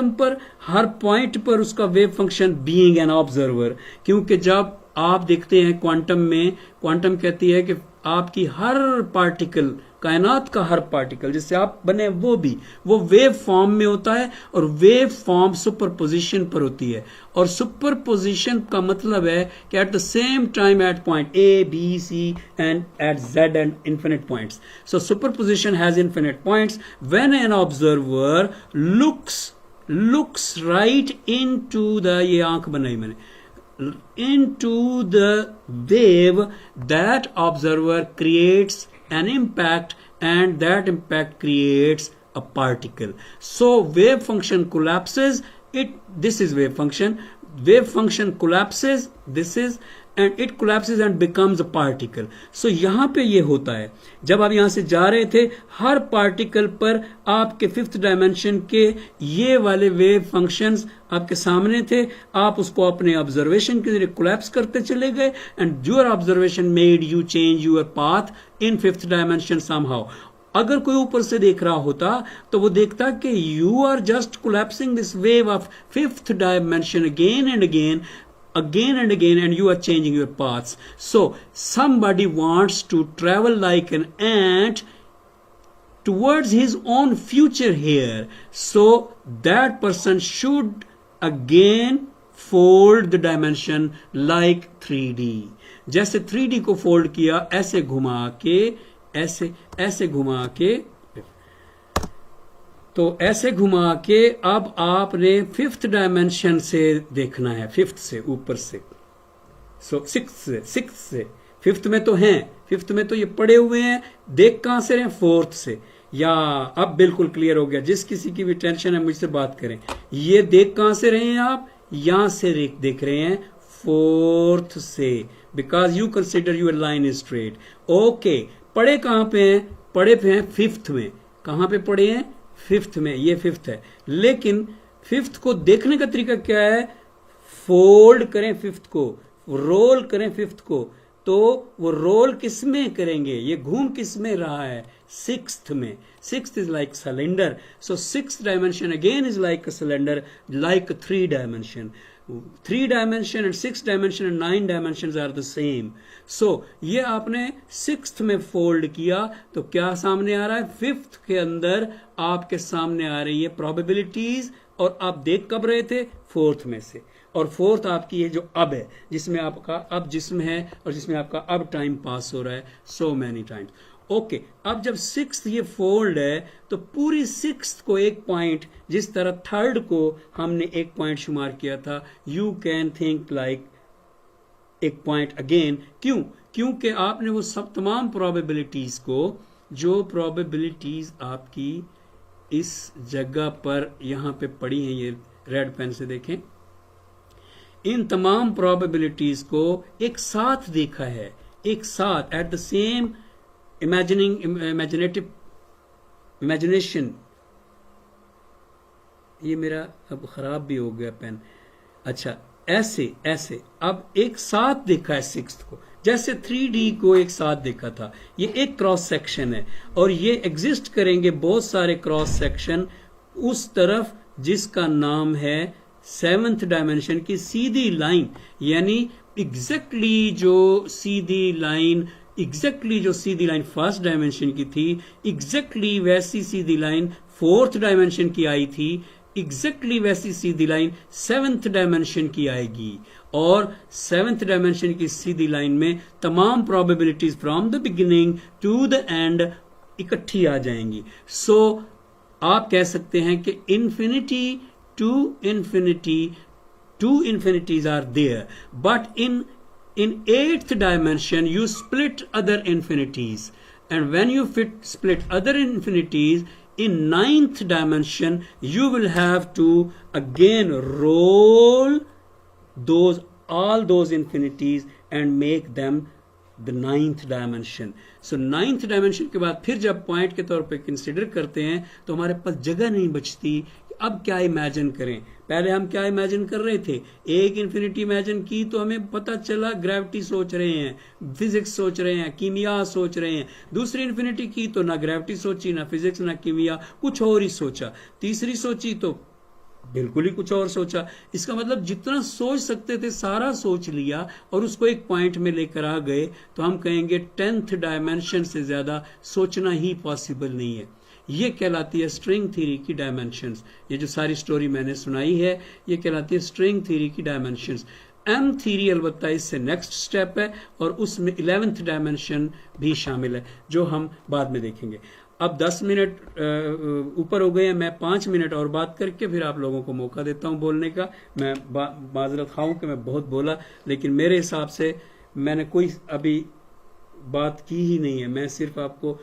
पर, हर पॉइंट पर उसका wave function being an observer. क्योंकि जब आप देखते हैं क्वांटम में, क्वांटम कहती है कि आपकी हर पार्टिकल, कायनात का हर पार्टिकल जिससे आप बने वो वेव फॉर्म में होता है, और वेव फॉर्म सुपरपोजिशन पर होती है। और सुपरपोजिशन का मतलब है कि at the same time at point A B C and at Z and infinite points, so superposition has infinite points. When an observer looks right into the, ये आंख बनाई मैंने, into the wave, that observer creates an impact, and that impact creates a particle. So wave function collapses, this is wave function collapses, this is, and it collapses and becomes a particle. So यहां पे ये होता है, जब आप यहां से जा रहे थे, हर पार्टिकल पर आपके फिफ्थ डायमेंशन के ये वाले वेव फंक्शंस आपके सामने थे, आप उसको अपने ऑब्जर्वेशन के जरिए कोलैप्स करते चले गए, and your observation made you change your path in fifth dimension somehow. अगर कोई ऊपर से देख रहा होता तो वो देखता कि you are just collapsing this wave of fifth dimension again and again, and you are changing your paths. So somebody wants to travel like an ant towards his own future here, so that person should again fold the dimension like 3D. जैसे 3D को fold किया, ऐसे घुमा के, ऐसे घुमा के, तो ऐसे घुमा के अब आपने फिफ्थ डायमेंशन से देखना है, फिफ्थ से ऊपर से, सो सिक्स से, फिफ्थ में तो हैं, फिफ्थ में तो ये पड़े हुए हैं, देख कहां से रहे, फोर्थ से। या अब बिल्कुल क्लियर हो गया, जिस किसी की भी टेंशन है मुझसे बात करें। ये देख कहां से रहे हैं आप, यहां से देख रहे हैं, फोर्थ से, because you consider your line is straight. Okay, पड़े कहां पे हैं, पड़े पे हैं फिफ्थ में। कहां पे पड़े हैं, फिफ्थ में, ये फिफ्थ है। लेकिन फिफ्थ को देखने का तरीका क्या है, फोल्ड करें फिफ्थ को, रोल करें फिफ्थ को, तो वो रोल किस में करेंगे, ये घूम किस में रहा है, सिक्स्थ में। Sixth is like cylinder, so sixth dimension again is like a cylinder, like 3 dimension. 3 dimension and 6 dimension and 9 dimension are the same. So ये आपने सिक्स्थ में फोल्ड किया तो क्या सामने आ रहा है, फिफ्थ के अंदर आपके सामने आ रही है प्रोबेबिलिटीज, और आप देख कब रहे थे, फोर्थ में से। और फोर्थ आपकी ये जो अब है, जिसमें आपका अब जिस्म है और जिसमें आपका अब टाइम पास हो रहा है, सो मैनी टाइम्स। ओके, अब जब सिक्स्थ ये फोल्ड है तो पूरी सिक्स्थ को एक पॉइंट, जिस तरह थर्ड को हमने एक पॉइंट शुमार किया था, यू कैन थिंक लाइक एक पॉइंट अगेन। क्यों? क्योंकि आपने वो सब तमाम प्रोबेबिलिटीज को, जो प्रोबेबिलिटीज आपकी इस जगह पर यहां पे पड़ी हैं, ये रेड पेन से देखें, इन तमाम प्रोबेबिलिटीज को एक साथ देखा है, एक साथ एट द सेम इमेजिनेशन। ये मेरा अब खराब भी हो गया पेन। अच्छा, ऐसे ऐसे अब एक साथ देखा है सिक्स्थ को, जैसे 3D को एक साथ देखा था। ये एक क्रॉस सेक्शन है और ये एग्जिस्ट करेंगे बहुत सारे क्रॉस सेक्शन उस तरफ जिसका नाम है 7th डायमेंशन की सीधी लाइन। यानी एग्जैक्टली जो सीधी लाइन फर्स्ट डायमेंशन की थी, एग्जैक्टली वैसी सीधी लाइन 4th डायमेंशन की आई थी, एग्जैक्टली वैसी सीधी लाइन 7th डायमेंशन की आएगी। और 7th डायमेंशन की सीधी लाइन में तमाम probabilities from the beginning to the end इकट्ठी आ जाएंगी। सो आप कह सकते हैं कि infinity to infinity, two infinities are there, but in 8th dimension you split other infinities, and when you split other infinities in 9th dimension you will have to again roll all those infinities and make them the 9th dimension. So 9th dimension के बाद फिर जब point के तौर पे consider करते हैं तो हमारे पास जगह नहीं बचती कि अब क्या इमेजिन करें। पहले हम क्या इमेजिन कर रहे थे, एक इन्फिनिटी इमेजिन की तो हमें पता चला ग्रेविटी सोच रहे हैं, फिजिक्स सोच रहे हैं, कीमिया सोच रहे हैं। दूसरी इन्फिनिटी की तो ना ग्रेविटी सोची, ना फिजिक्स, ना कीमिया, कुछ और ही सोचा। तीसरी सोची तो बिल्कुल ही कुछ और सोचा। इसका मतलब जितना सोच सकते थे सारा सोच लिया और उसको एक पॉइंट में लेकर आ गए। तो हम कहेंगे 10th डायमेंशन से ज्यादा सोचना ही पॉसिबल नहीं है। ये कहलाती है स्ट्रिंग थ्योरी की डायमेंशंस। ये जो सारी स्टोरी मैंने सुनाई है ये कहलाती है स्ट्रिंग थ्योरी की डायमेंशंस। एम थ्योरी अलबत्ता इससे नेक्स्ट स्टेप है और उसमें 11th डायमेंशन भी शामिल है जो हम बाद में देखेंगे। अब 10 मिनट ऊपर हो गए हैं, मैं 5 मिनट और बात करके फिर आप लोगों को मौका देता हूं बोलने का। मैं माजरत खाऊं कि मैं बहुत बोला, लेकिन मेरे हिसाब से मैंने कोई अभी बात की ही नहीं है। मैं सिर्फ आपको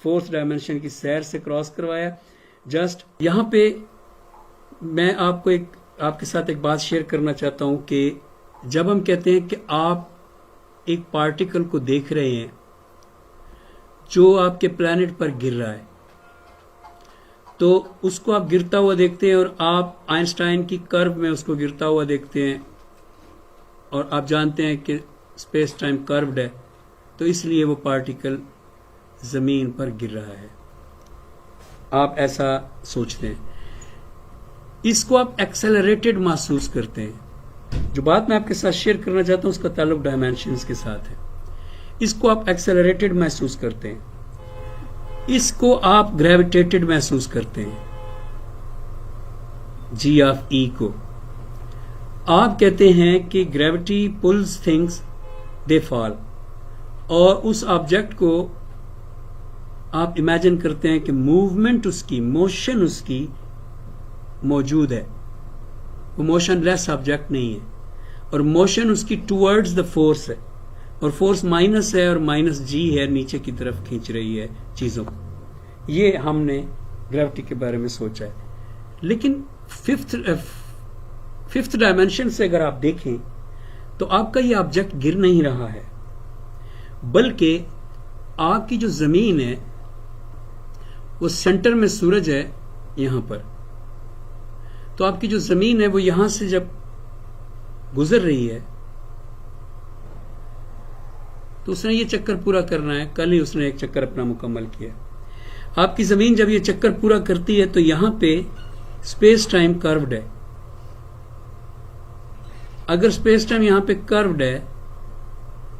4th डायमेंशन की सैर से क्रॉस करवाया। जस्ट यहां पे मैं आपके साथ एक बात शेयर करना चाहता हूं कि जब हम कहते हैं कि आप एक पार्टिकल को देख रहे हैं जो आपके प्लैनेट पर गिर रहा है, तो उसको आप गिरता हुआ देखते हैं और आप आइंस्टाइन की कर्व में उसको गिरता हुआ देखते हैं और आप जानते हैं कि स्पेस टाइम कर्व्ड है, तो इसलिए वो पार्टिकल जमीन पर गिर रहा है। आप ऐसा सोचते हैं। इसको आप एक्सेलरेटेड महसूस करते हैं। जो बात मैं आपके साथ शेयर करना चाहता हूं उसका ताल्लुक डायमेंशंस के साथ है। इसको आप एक्सेलरेटेड महसूस करते हैं, इसको आप ग्रेविटेटेड महसूस करते हैं। जी ऑफ ई को आप कहते हैं कि gravity pulls things they fall, और उस ऑब्जेक्ट को आप इमेजिन करते हैं कि मूवमेंट उसकी, मोशन उसकी मौजूद है। वो मोशनलेस ऑब्जेक्ट नहीं है और मोशन उसकी टुवर्ड्स द फोर्स है और फोर्स माइनस है और माइनस जी है, नीचे की तरफ खींच रही है चीजों को। ये हमने ग्रेविटी के बारे में सोचा है। लेकिन फिफ्थ डायमेंशन से अगर आप देखें तो आपका ये ऑब्जेक्ट गिर नहीं रहा है, बल्कि आपकी जो जमीन है वो सेंटर में सूरज है यहां पर, तो आपकी जो जमीन है वो यहां से जब गुजर रही है तो उसने ये चक्कर पूरा करना है। कल ही उसने एक चक्कर अपना मुकम्मल किया। आपकी जमीन जब ये चक्कर पूरा करती है तो यहां पे स्पेस टाइम कर्व्ड है। अगर स्पेस टाइम यहां पे कर्व्ड है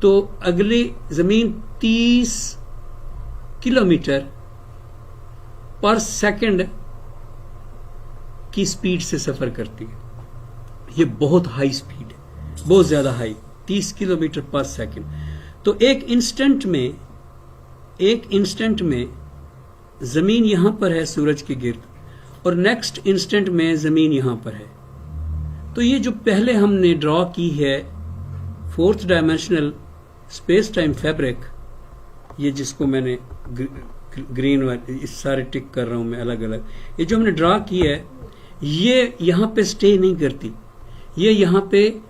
तो अगली जमीन 30 किलोमीटर पर सेकंड की स्पीड से सफर करती है। ये बहुत हाई स्पीड है, बहुत ज्यादा हाई, 30 किलोमीटर पर सेकंड। तो एक इंस्टेंट में जमीन यहां पर है सूरज के गिर्द, और नेक्स्ट इंस्टेंट में जमीन यहां पर है। तो ये जो पहले हमने ड्रॉ की है 4th dimensional space time fabric, ये जिसको मैंने ग्रीन इस सारे टिक कर रहा हूं मैं अलग अलग, ये जो हमने ड्रॉ की है ये यहां पे स्टे नहीं करती, ये यहां पे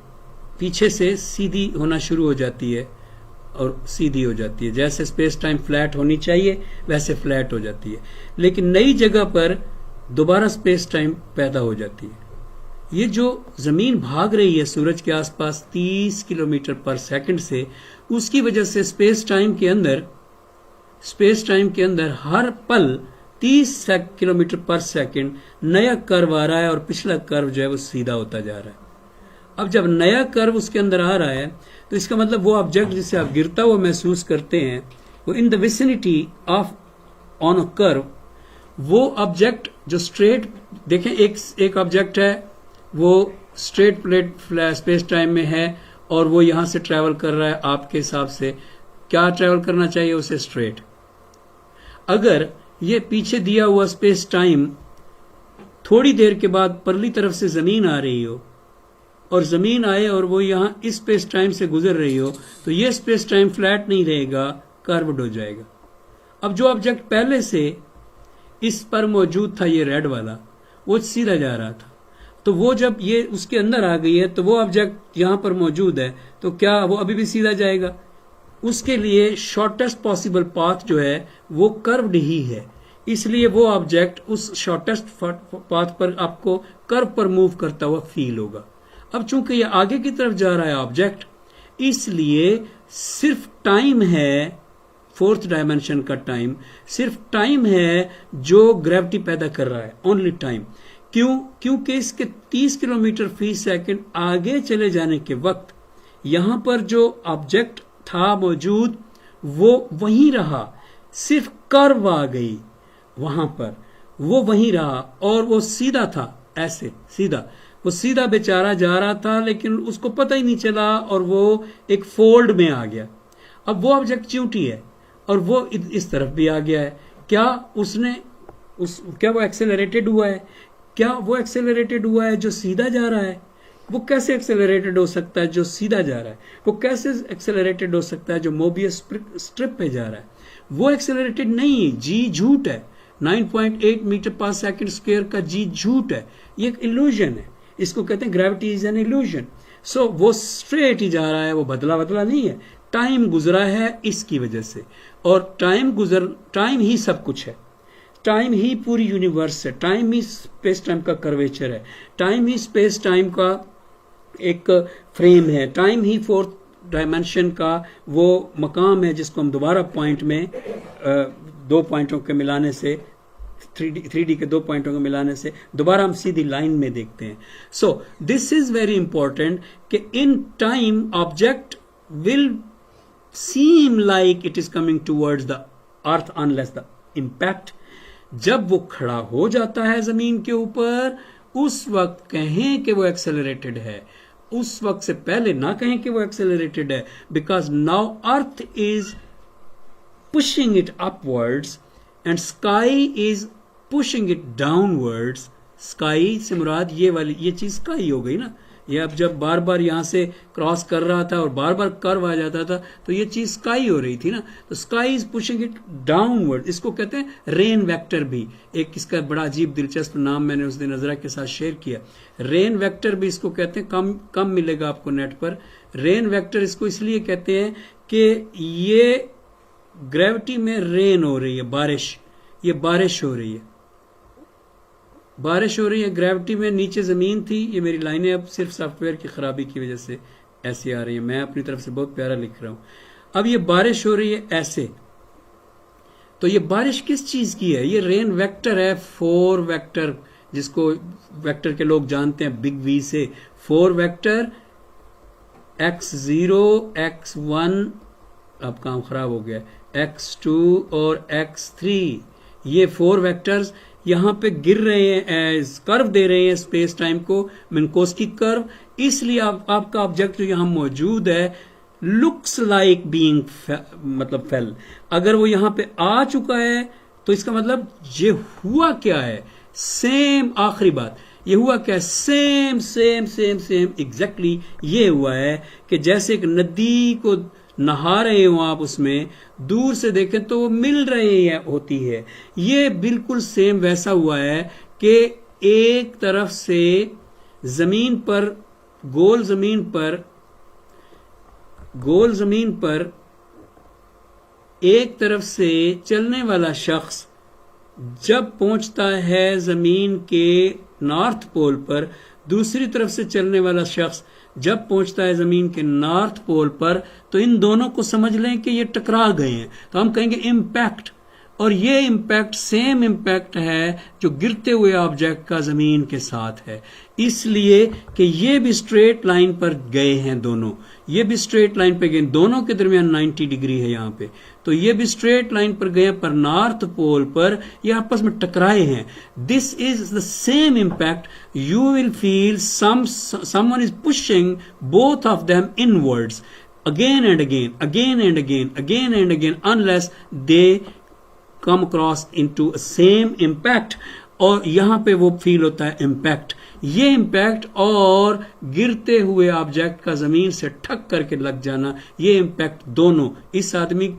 पीछे से सीधी होना शुरू हो जाती है और सीधी हो जाती है। जैसे स्पेस टाइम फ्लैट होनी चाहिए वैसे फ्लैट हो जाती है, लेकिन नई जगह पर दोबारा स्पेस टाइम पैदा हो जाती है। ये जो जमीन भाग रही है सूरज के आसपास 30 किलोमीटर पर सेकंड से, उसकी वजह से स्पेस टाइम के अंदर हर पल 30 किलोमीटर पर सेकंड नया कर्व आ रहा है और पिछला कर्व जो है वो सीधा होता जा रहा है। अब जब नया कर्व उसके अंदर आ रहा है तो इसका मतलब वो ऑब्जेक्ट जिसे आप गिरता हुआ महसूस करते हैं, वो in the vicinity of on a curve, वो ऑब्जेक्ट जो स्ट्रेट, देखें एक ऑब्जेक्ट है वो स्ट्रेट प्लेट स्पेस टाइम में है और वो यहां से ट्रेवल कर रहा है। आपके हिसाब से क्या ट्रेवल करना चाहिए उसे? स्ट्रेट। अगर ये पीछे दिया हुआ स्पेस टाइम थोड़ी देर के बाद परली तरफ से जमीन आ रही हो और जमीन आए और वो यहां इस स्पेस टाइम से गुजर रही हो, तो ये स्पेस टाइम फ्लैट नहीं रहेगा, कर्व्ड हो जाएगा। अब जो ऑब्जेक्ट पहले से इस पर मौजूद था, ये रेड वाला, वो सीधा जा रहा था, तो वो जब ये उसके अंदर आ गई है तो वो ऑब्जेक्ट यहां पर मौजूद है, तो क्या वो अभी भी सीधा जाएगा? उसके लिए शॉर्टेस्ट पॉसिबल पाथ जो है वो कर्व्ड ही है, इसलिए वो ऑब्जेक्ट उस शॉर्टेस्ट पाथ पर आपको कर्व पर मूव करता हुआ फील होगा। अब चूंकि ये आगे की तरफ जा रहा है ऑब्जेक्ट, इसलिए सिर्फ टाइम है, फोर्थ डायमेंशन का टाइम, सिर्फ टाइम है जो ग्रेविटी पैदा कर रहा है, ओनली टाइम। क्यों? क्योंकि इसके 30 किलोमीटर फी सेकंड आगे चले जाने के वक्त यहां पर जो ऑब्जेक्ट था मौजूद वो वहीं रहा, सिर्फ कर्व आ गई वहां पर, वो वहीं रहा और वो सीधा था, ऐसे सीधा, वो सीधा बेचारा जा रहा था लेकिन उसको पता ही नहीं चला और वो एक फोल्ड में आ गया। अब वो ऑब्जेक्ट च्यूटी है और वो इस तरफ भी आ गया है। क्या क्या वो एक्सेलरेटेड हुआ है? क्या वो एक्सेलरेटेड हुआ है जो सीधा जा रहा है? वो कैसे एक्सेलरेटेड हो सकता है जो सीधा जा रहा है? वो कैसे एक्सेलरेटेड हो सकता है जो मोबियस स्ट्रिप पे जा रहा है? वो एक्सेलरेटेड नहीं है, जी झूठ है। 9.8 मीटर पर सेकंड स्क्वायर का जी झूठ है, ये एक इल्यूजन है, इसको कहते हैं ग्रेविटी इज एन इल्यूजन। सो वो स्ट्रेट ही जा रहा है, वो बदला नहीं है, टाइम गुजरा है इसकी वजह से, और टाइम ही सब कुछ है, टाइम ही पूरी यूनिवर्स है, टाइम ही स्पेस टाइम का कर्वेचर है, टाइम ही स्पेस टाइम का एक फ्रेम है, टाइम ही फोर्थ डायमेंशन का वो मकाम है जिसको हम दोबारा पॉइंट में दो पॉइंटों के मिलाने से 3D के दो पॉइंटों को मिलाने से दोबारा हम सीधी लाइन में देखते हैं। So this is very important कि in time object will seem like it is coming towards the earth unless the impact. जब वो खड़ा हो जाता है जमीन के ऊपर, उस वक्त कहें कि वो एक्सेलरेटेड है, उस वक्त से पहले ना कहें कि वो एक्सेलरेटेड है, because now earth is pushing it upwards and sky is pushing it downwards. Sky से मुराद ये चीज स्काई हो गई ना, ये अब जब बार बार यहां से क्रॉस कर रहा था और बार बार कर्व आ जाता था तो ये चीज स्काई हो रही थी ना, तो sky is pushing it downward. इसको कहते हैं रेन वेक्टर भी, एक इसका बड़ा अजीब दिलचस्प नाम मैंने उस दिन नजरा के साथ शेयर किया, रेन वेक्टर भी इसको कहते हैं, कम मिलेगा आपको नेट पर। रेन वेक्टर इसको इसलिए कहते हैं कि ये ग्रेविटी में रेन हो रही है, बारिश, ये बारिश हो रही है, बारिश हो रही है ग्रेविटी में। नीचे जमीन थी, ये मेरी लाइनें अब सिर्फ सॉफ्टवेयर की खराबी की वजह से ऐसी आ रही है, मैं अपनी तरफ से बहुत प्यारा लिख रहा हूं। अब ये बारिश हो रही है ऐसे, तो ये बारिश किस चीज की है? ये रेन वेक्टर है, 4 वेक्टर, जिसको वेक्टर के लोग जानते हैं बिग वी से। 4 वेक्टर x0 x1, अब काम खराब हो गया, x2 और x3, ये 4 वेक्टर्स यहां पे गिर रहे हैं, कर्व दे रहे हैं स्पेस टाइम को, मिन्कोस्की कर्व। इसलिए आपका ऑब्जेक्ट जो यहां मौजूद है लुक्स लाइक बीइंग मतलब फेल। अगर वो यहां पे आ चुका है तो इसका मतलब ये हुआ क्या है? सेम, आखिरी बात, ये हुआ क्या? सेम एग्जैक्टली ये हुआ है कि जैसे एक नदी को नहा रहे हो आप, उसमें दूर से देखें तो वो मिल रही होती है, ये बिल्कुल सेम वैसा हुआ है कि एक तरफ से जमीन पर, गोल जमीन पर गोल जमीन पर एक तरफ से चलने वाला शख्स जब पहुंचता है जमीन के नॉर्थ पोल पर, दूसरी तरफ से चलने वाला शख्स जब पहुंचता है जमीन के नॉर्थ पोल पर, तो इन दोनों को समझ लें कि ये टकरा गए हैं, तो हम कहेंगे इम्पैक्ट। और ये इम्पैक्ट सेम इम्पैक्ट है जो गिरते हुए ऑब्जेक्ट का जमीन के साथ है, इसलिए कि ये भी स्ट्रेट लाइन पर गए हैं दोनों, ये भी स्ट्रेट लाइन पर गए, दोनों के दरमियान 90 डिग्री है यहाँ पे, तो ये भी स्ट्रेट लाइन पर गए, पर नॉर्थ पोल पर ये आपस में टकराए हैं। This is the same impact you will feel someone is pushing both of them inwards again and again, again and again, again and again, unless they come across into a same impact। और यहां पे वो feel होता है impact. ये impact और गिरते हुए ऑब्जेक्ट का जमीन से ठक करके लग जाना, ये इम्पैक्ट दोनों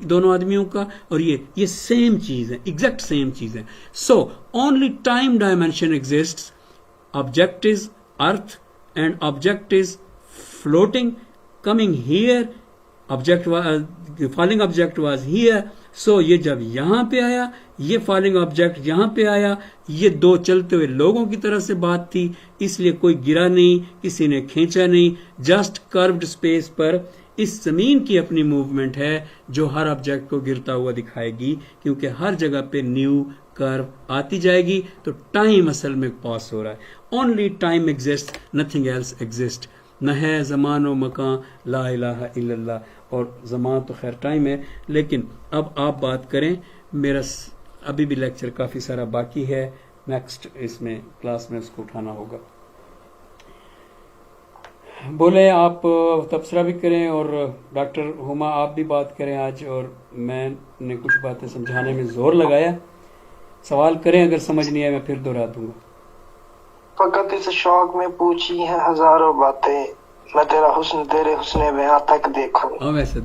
दोनों आदमियों का, और ये सेम चीज है, एग्जैक्ट सेम चीज है। So only time dimension exists, object is earth and object is floating coming here, falling object was here, so ये जब यहां पे आया, ये falling object यहां पे आया, ये दो चलते हुए लोगों की तरफ से बात थी, इसलिए कोई गिरा नहीं, किसी ने खींचा नहीं, जस्ट कर्व्ड स्पेस पर इस जमीन की अपनी मूवमेंट है जो हर ऑब्जेक्ट को गिरता हुआ दिखाएगी, क्योंकि हर जगह पे न्यू कर्व आती जाएगी, तो टाइम असल में पास हो रहा है। Only time exist, nothing else exist. न है ज़मान व मकान, ला इलाहा इल्लल्लाह, और ज़मान तो खैर टाइम है। लेकिन अब आप बात करें, मेरा अभी भी लेक्चर काफ़ी सारा बाकी है, नेक्स्ट इसमें क्लास में उसको उठाना होगा। बोले आप तबसरा भी करें, और डॉक्टर हुमा आप भी बात करें आज, और मैंने कुछ बातें समझाने में ज़ोर लगाया। सवाल करें, अगर समझ नहीं आया मैं फिर दोहरा दूंगा। फकत इस शौक में पूछी है हजारों बातें, मैं तेरा हुस्न तेरे हुस्ने बयां तक देखूं। वैसे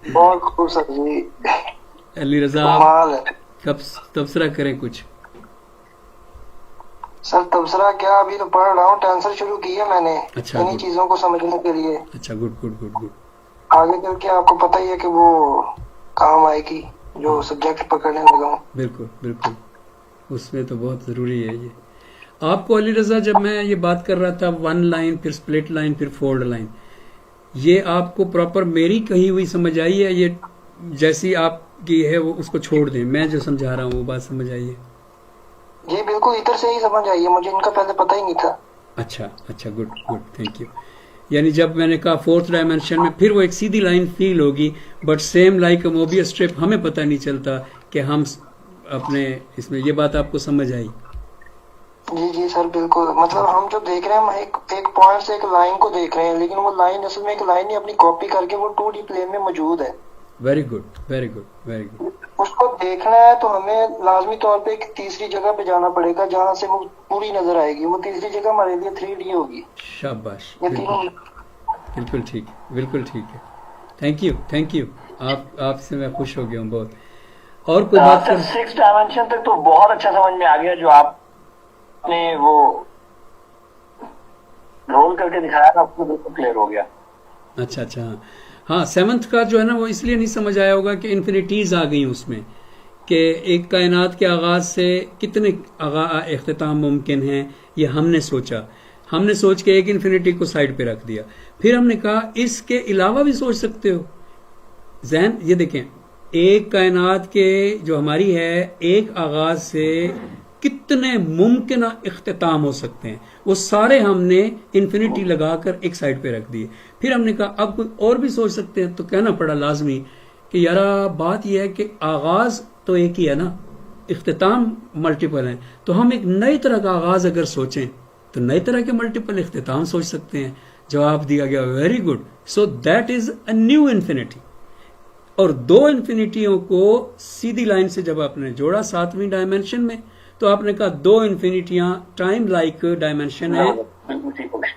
बहुत खुश है जी। अली रजा, कब तबसरा करें कुछ? सर तबसरा क्या, अभी तो पढ़ रहा हूँ, टेंशन शुरू की है मैंने इन्हीं चीजों को समझने के लिए। अच्छा, गुड गुड गुड गुड। आगे करके आपको पता ही है कि वो काम आएगी जो सब्जेक्ट पकड़ने लगा हूँ। बिल्कुल बिल्कुल, उसमें तो बहुत जरूरी है ये। आपको अली रजा, जब मैं ये बात कर रहा था, वन लाइन, फिर स्प्लिट लाइन, फिर फोल्ड लाइन, ये आपको प्रॉपर मेरी कही हुई समझ आई है? ये जैसी आपकी है वो उसको छोड़ दें, मैं जो समझा रहा हूँ वो बात समझ आई है? जी बिल्कुल, इधर से ही समझ आई है, मुझे इनका पहले पता ही नहीं था। अच्छा अच्छा, गुड गुड, थैंक यू। यानी जब मैंने कहा फोर्थ डायमेंशन में, फिर वो एक सीधी लाइन फील होगी, but same like a Mobius strip, हमें पता नहीं चलता कि हम अपने इसमें, ये बात आपको समझ आई? जी जी सर बिल्कुल, मतलब हम जो देख रहे हैं, हम एक पॉइंट से एक लाइन को देख रहे हैं, लेकिन वो लाइन असल में एक लाइन ही अपनी कॉपी करके वो 2D प्लेन में मौजूद है। Very good very good very good. उसको देखना है तो हमें लाजमी तौर पे एक तीसरी जगह पे जाना पड़ेगा जहाँ से वो पूरी नजर आएगी, वो तीसरी जगह हमारे लिए 3D होगी। शाबाश, बिल्कुल ठीक, बिल्कुल ठीक है। थैंक यू, आपसे मैं खुश हो गया हूँ बहुत। और कोई बात? 6 डायमेंशन तक तो बहुत अच्छा समझ में आ गया, जो आपने वो रोल करके दिखाया था, आपको बिल्कुल क्लियर हो गया। अच्छा अच्छा, हाँ 7th का जो है ना, वो इसलिए नहीं समझ आया होगा कि इन्फिनिटीज आ गई उसमें, कि एक कायनात के आगाज से कितने इख्तिताम मुमकिन हैं, ये हमने सोच के एक इन्फिनिटी को साइड पे रख दिया। फिर हमने कहा इसके अलावा भी सोच सकते हो। जैन ये देखें, एक कायनात के जो हमारी है, एक आगाज से कितने मुमकिन इख्तिताम हो सकते हैं, वो सारे हमने इन्फिनिटी लगाकर एक साइड पे रख दिए। फिर हमने कहा अब कोई और भी सोच सकते हैं, तो कहना पड़ा लाजमी कि यार बात यह है कि आगाज तो एक ही है ना, इख्तिताम मल्टीपल है, तो हम एक नई तरह का आगाज अगर सोचें तो नई तरह के मल्टीपल इख्तिताम सोच सकते हैं। जवाब दिया गया very good, so that is a new infinity. और दो इन्फिनिटियों को सीधी लाइन से जब आपने जोड़ा 7वीं डायमेंशन में, तो आपने कहा दो इन्फिनिटियां टाइम लाइक डायमेंशन है,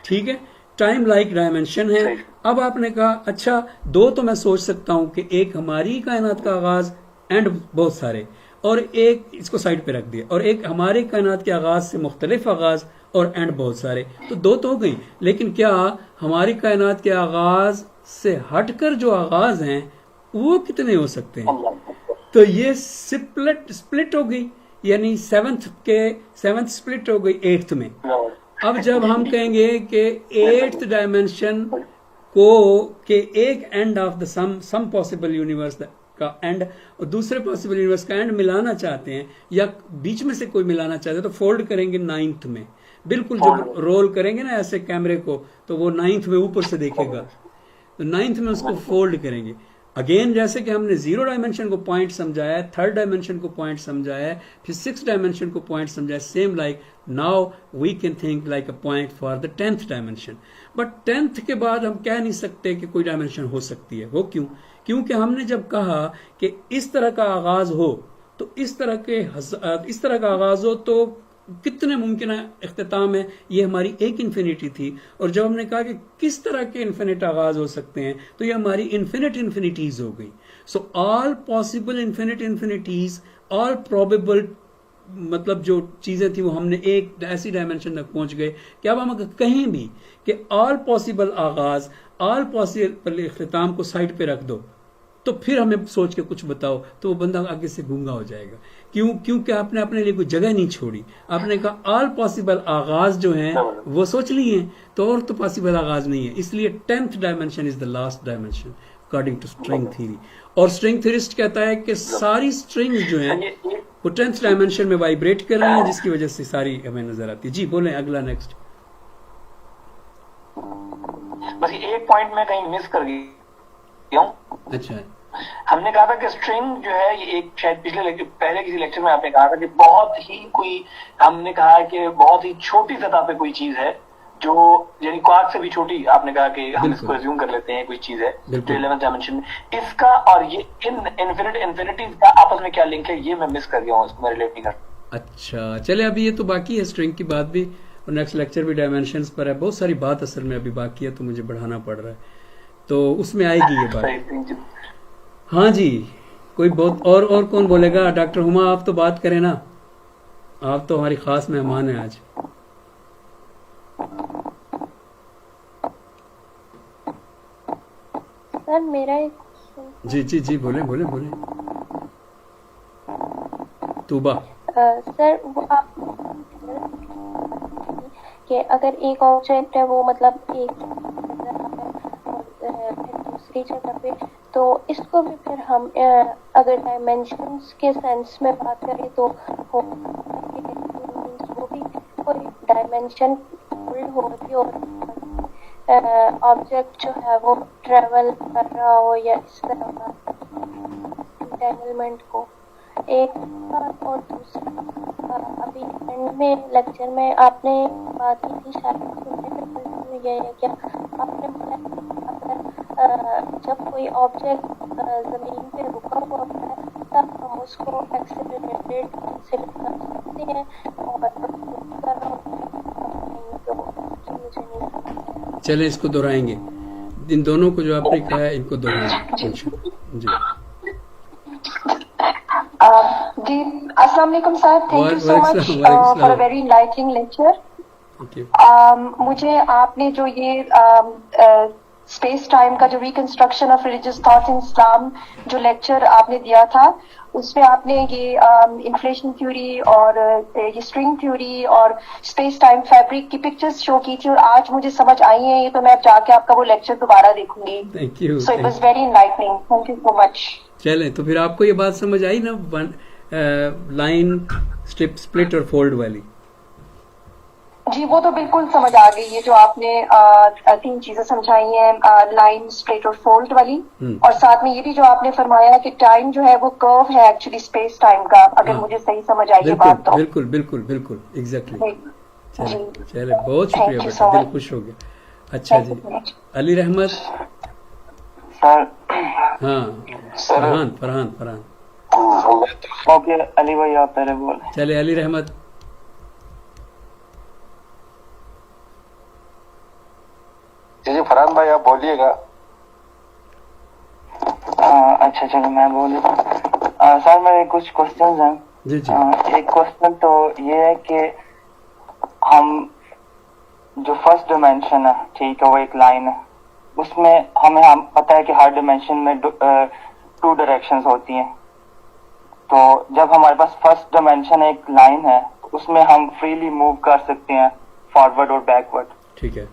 ठीक है, टाइम लाइक डायमेंशन है। अब आपने कहा अच्छा, दो तो मैं सोच सकता हूं कि एक हमारी कायनात का आगाज एंड बहुत सारे, और एक इसको साइड पे रख दिया, और एक हमारे कायनात के आगाज से मुख्तलिफ आगाज और एंड बहुत सारे, तो दो तो हो गई। लेकिन क्या हमारी कायनात के आगाज से हटकर जो आगाज हैं वो कितने हो सकते हैं। तो ये स्प्लिट हो गई, यानी सेवंथ स्प्लिट हो गई 8th में। अब जब हम कहेंगे कि 8th डायमेंशन को के एक end of the some possible universe का एंड और दूसरे पॉसिबल यूनिवर्स का एंड मिलाना चाहते हैं या बीच में से कोई मिलाना चाहते हैं, तो फोल्ड करेंगे 9th में। बिल्कुल जब रोल करेंगे ना ऐसे कैमरे को, तो वो 9th में ऊपर से देखेगा, तो 9th में उसको फोल्ड करेंगे। अगेन जैसे कि हमने 0 डायमेंशन को पॉइंट समझाया है, 3rd डायमेंशन को पॉइंट समझाया है, फिर 6th डायमेंशन को पॉइंट समझाया, same like now we can think like a point for the 10th dimension. But 10th के बाद हम कह नहीं सकते कि कोई डायमेंशन हो सकती है। वो क्यों? क्योंकि हमने जब कहा कि इस तरह का आगाज हो, तो इस तरह का आगाज हो तो कितने मुमकिन इख्तिताम है, ये हमारी एक इन्फिनिटी थी। और जब हमने कहा कि किस तरह के इन्फिनिट आगाज हो सकते हैं, तो ये हमारी इन्फिनिट इन्फिनिटीज हो गई। So all possible infinite infinities, all probable, मतलब जो चीजें थी वो हमने एक ऐसी डायमेंशन तक पहुंच गए कि अब हम कहीं भी कि ऑल पॉसिबल आगाज, ऑल पॉसिबल इख्तिताम को साइड पे रख दो, तो फिर हमें सोच के कुछ बताओ, तो वो बंदा आगे से गूंगा हो जाएगा। क्योंकि आपने अपने लिए कोई जगह नहीं छोड़ी। आपने कहा ऑल पॉसिबल आगाज जो हैं वो सोच लिए हैं, तो और तो पॉसिबल आगाज नहीं है। इसलिए 10th dimension is the last dimension according to string theory. और स्ट्रिंग थ्योरिस्ट कहता है कि सारी स्ट्रिंग जो हैं वो 10th डायमेंशन में वाइब्रेट कर रही हैं, जिसकी वजह से सारी हमें नजर आती है। जी बोले, अगला नेक्स्ट। बस एक पॉइंट में कहीं मिस कर गया हूं। अच्छा, हमने कहा था कि स्ट्रिंग जो है ये एक, शायद पहले किसी लेक्चर में आपने कहा था कि बहुत ही कोई, हमने कहा है कि बहुत ही छोटी सतह पे कोई चीज है जो, यानी क्वार्क से भी छोटी, आपने कहा कि हम इसको अज्यूम कर लेते हैं कोई चीज है जो 11th डायमेंशन में। इसका और ये इन इन्फिनिटीज का आपस में क्या लिंक है, ये मैं मिस कर गया हूँ, इसको मैं रिलेट नहीं कर। अच्छा चले, अभी ये तो बाकी है स्ट्रिंग की बात भी, और नेक्स्ट लेक्चर भी डायमेंशंस पर है। बहुत सारी बात असल में अभी बाकी है, तो मुझे बढ़ाना पड़ रहा है, तो उसमें आएगी ये बात। हाँ जी, कोई बहुत और कौन बोलेगा? डॉक्टर हुमा, आप तो बात करें ना, आप तो हमारी खास मेहमान हैं आज। सर मेरा एक जी बोले तूबा। सर वो आप कि अगर एक ऑब्जेक्ट है वो मतलब एक फिर दूसरी जगह पे, तो इसको भी फिर हम अगर डायमेंशंस के सेंस में बात करें तो वो भी कोई डायमेंशन फुल हो रही हो, ऑब्जेक्ट जो है वो ट्रेवल कर रहा हो या इस तरह का एंटेंगलमेंट को। एक बात और दूसरा, अभी एंड में लेक्चर में आपने बात की थी, शायद ये है क्या आपने बोला अगर जब कोई ऑब्जेक्ट जमीन पे रुका हुआ होता है तब हम उसको एक्सेलरेटेड कंसीडर कर सकते हैं, और कर रहा होता। चले इसको दोहराएंगे, इन दोनों को जो आपने कहा है इनको दोहराएंगे। जी जी, अस्सलाम वालेकुम sir, thank you so much for a very enlightening lecture. मुझे आपने जो ये स्पेस टाइम का जो reconstruction of religious thoughts in Islam जो लेक्चर आपने दिया था, उसमें आपने ये इन्फ्लेशन थ्योरी और ये स्ट्रिंग थ्योरी और स्पेस टाइम फैब्रिक की पिक्चर्स शो की थी, और आज मुझे समझ आई है ये, तो मैं अब जाके आपका वो लेक्चर दोबारा देखूंगी। Thank you. So it was very enlightening, thank you so much. चले, तो फिर आपको ये बात समझ आई ना, लाइन स्ट्रिप स्प्लिट और फोल्ड वाली? जी वो तो बिल्कुल समझ आ गई है, जो आपने 3 चीजें समझाई हैं, लाइन, स्प्लिट और फोल्ड वाली, और साथ में ये भी जो आपने फरमाया कि टाइम जो है वो कर्व है एक्चुअली स्पेस टाइम का, अगर मुझे सही समझ आई ये बात तो। बिल्कुल एग्जैक्टली। चले बहुत शुक्रिया बेटा, दिल खुश हो गया। अच्छा जी, अली रहमत। सर हाँ, फरहान। ओके अली भाई आप पहले बोले। चले अली रहमत। जी फरहान भाई आप बोलिएगा। अच्छा चलो मैं बोल सर, मेरे कुछ क्वेश्चंस हैं। जी। एक क्वेश्चन तो ये है कि हम जो फर्स्ट डायमेंशन है, ठीक है, वो एक लाइन है, उसमें हम पता है कि हर डायमेंशन में 2 डायरेक्शंस होती हैं। तो जब हमारे पास फर्स्ट डायमेंशन एक लाइन है तो उसमें हम फ्रीली मूव कर सकते हैं फॉरवर्ड और बैकवर्ड। ठीक है।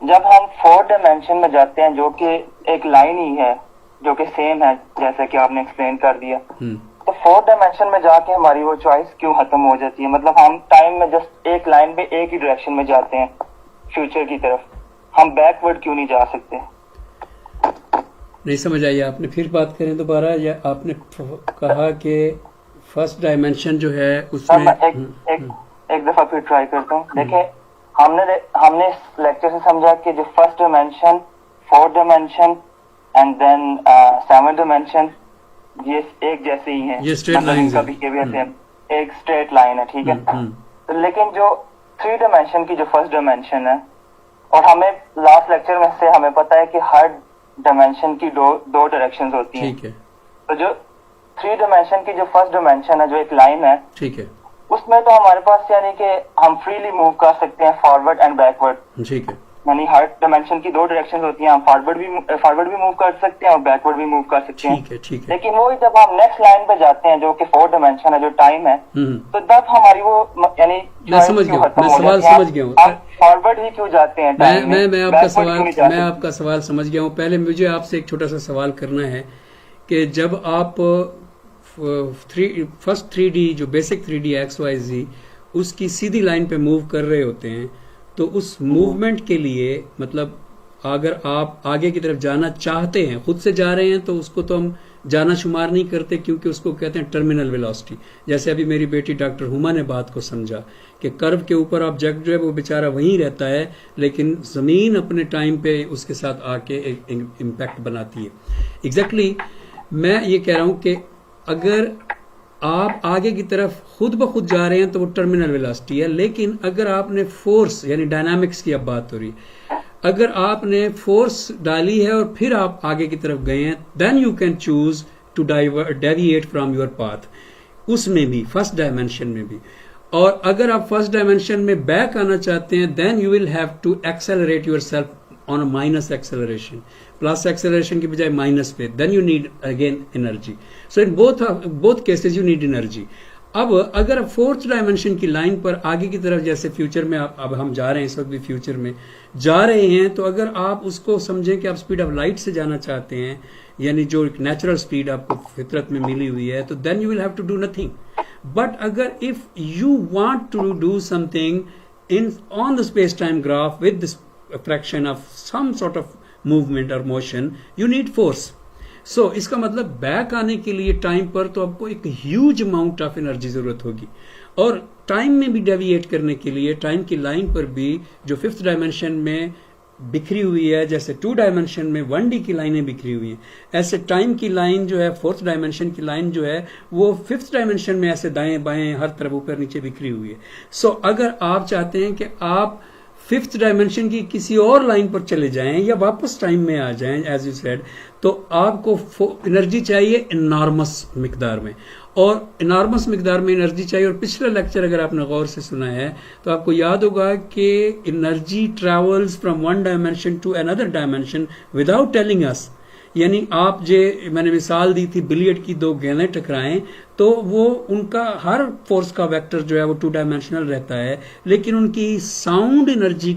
जब हम 4 डायमेंशन में जाते हैं जो कि एक लाइन ही है जो कि सेम है जैसा कि आपने एक्सप्लेन कर दिया, तो 4 डायमेंशन में जाके हमारी वो चॉइस क्यों खत्म हो जाती है? मतलब हम टाइम में जस्ट एक लाइन में एक ही डायरेक्शन में जाते हैं फ्यूचर की तरफ, हम बैकवर्ड क्यों नहीं जा सकते? नहीं समझ आई, आपने फिर बात करें दोबारा, या आपने कहा कि फर्स्ट डायमेंशन जो है उसमें एक दफा फिर ट्राई करता हूँ। देखिए हमने इस लेक्चर से समझा कि जो first dimension, 4 dimension and then 7 dimension ये एक जैसे ही हैं, ये स्ट्रेट लाइन का बिहेवियर सेम, एक स्ट्रेट लाइन है, ठीक है। तो लेकिन जो 3 डायमेंशन की जो फर्स्ट डायमेंशन है, और हमें लास्ट लेक्चर में से हमें पता है कि हर डायमेंशन की दो डायरेक्शंस होती हैं। ठीक है। तो जो 3 डायमेंशन की जो फर्स्ट डायमेंशन है जो एक लाइन है, ठीक है, उसमें तो हमारे पास यानी कि हम फ्रीली मूव कर सकते हैं फॉरवर्ड एंड बैकवर्ड। ठीक है। यानी हर डायमेंशन की 2 डायरेक्शन होती हैं, हम फॉरवर्ड भी मूव कर सकते हैं और बैकवर्ड भी मूव कर सकते हैं। ठीक है, ठीक है। लेकिन वो जब हम नेक्स्ट लाइन पे जाते हैं जो कि 4 डायमेंशन है, जो टाइम है, तो तब हमारी वो यानी मैं समझ गया, मैं सवाल समझ गया हूँ। हम फॉरवर्ड ही क्यों जाते हैं? मैं आपका सवाल समझ गया हूँ। पहले मुझे आपसे एक छोटा सा सवाल करना है कि जब आप फर्स्ट 3D जो बेसिक 3D XYZ उसकी सीधी लाइन पे मूव कर रहे होते हैं, तो उस मूवमेंट के लिए मतलब अगर आप आगे की तरफ जाना चाहते हैं, खुद से जा रहे हैं, तो उसको तो हम जाना शुमार नहीं करते, क्योंकि उसको कहते हैं टर्मिनल वेलोसिटी। जैसे अभी मेरी बेटी डॉक्टर हुमा ने बात को समझा कि कर्व के ऊपर ऑब्जेक्ट जो है वो बेचारा वहीं रहता है, लेकिन जमीन अपने टाइम पे उसके साथ आके एक इम्पैक्ट बनाती है। एग्जैक्टली मैं ये कह रहा हूं कि अगर आप आगे की तरफ खुद ब खुद जा रहे हैं तो वो टर्मिनल वेलोसिटी है, लेकिन अगर आपने फोर्स यानी डायनामिक्स की अब बात हो रही है, अगर आपने फोर्स डाली है और फिर आप आगे की तरफ गए हैं, then you can choose to deviate from your path, उसमें भी फर्स्ट डायमेंशन में भी। और अगर आप फर्स्ट डायमेंशन में बैक आना चाहते हैं, then you will have to accelerate your self on a minus acceleration, plus acceleration की बजाय माइनस पे, then you need again energy. So in both cases you need energy. अब अगर आप 4th डायमेंशन की लाइन पर आगे की तरफ, जैसे फ्यूचर में अब हम जा रहे हैं, इस वक्त भी फ्यूचर में जा रहे हैं, तो अगर आप उसको समझें कि आप स्पीड ऑफ लाइट से जाना चाहते हैं, यानी जो एक नेचुरल स्पीड आपको फितरत में मिली हुई है, तो then you will have to do nothing. But अगर if you want to do something in on the space time graph with this fraction of some sort of movement और motion, you need force. So इसका मतलब back आने के लिए time पर तो आपको एक ह्यूज अमाउंट ऑफ एनर्जी जरूरत होगी, और टाइम में भी डेविएट करने के लिए टाइम की लाइन पर भी जो 5th डायमेंशन में बिखरी हुई है, जैसे 2 डायमेंशन में 1D की लाइनें बिखरी हुई हैं, ऐसे टाइम की लाइन जो है 4th डायमेंशन की लाइन जो है वो 5th डायमेंशन में ऐसे दाएं बाएं हर तरफ ऊपर नीचे बिखरी हुई है। सो अगर आप चाहते हैं कि आप 5th डायमेंशन की किसी और लाइन पर चले जाएं या वापस टाइम में आ जाएं, एज यू सेड, तो आपको एनर्जी चाहिए इनॉर्मस मिकदार में, और इनॉर्मस मिकदार में एनर्जी चाहिए। और पिछला लेक्चर अगर आपने गौर से सुना है तो आपको याद होगा कि energy travels from one dimension to another dimension without telling us. यानी आप मैंने मिसाल दी थी बिलियर्ड की 2 गेंदें टकराएं, तो वो उनका हर फोर्स का वेक्टर जो है वो 2 डायमेंशनल रहता है, लेकिन उनकी साउंड एनर्जी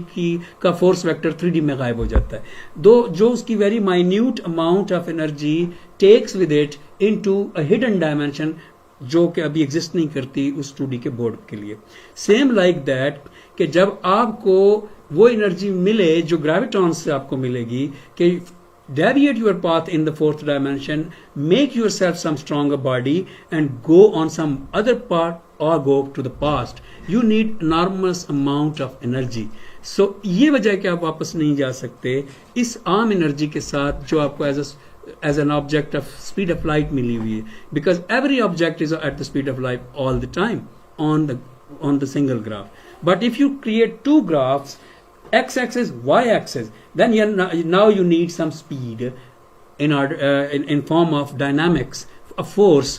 का फोर्स वेक्टर 3D में गायब हो जाता है। जो उसकी very minute amount of energy takes with it into a hidden dimension जो कि अभी एग्जिस्ट नहीं करती उस 2D के बोर्ड के लिए। सेम लाइक दैट कि जब आपको वो एनर्जी मिले जो ग्रेविटॉन से आपको मिलेगी कि deviate your path in the 4th dimension, make yourself some stronger body and go on some other part or go to the past, you need enormous amount of energy. So ये वजह कि आप वापस नहीं जा सकते इस आम एनर्जी के साथ जो आपको as an object of speed of light मिली हुई है, because every object is at the speed of light all the time on the single graph. But if you create 2 graphs, x-axis, y-axis, then now you need some speed in order in form of dynamics, a force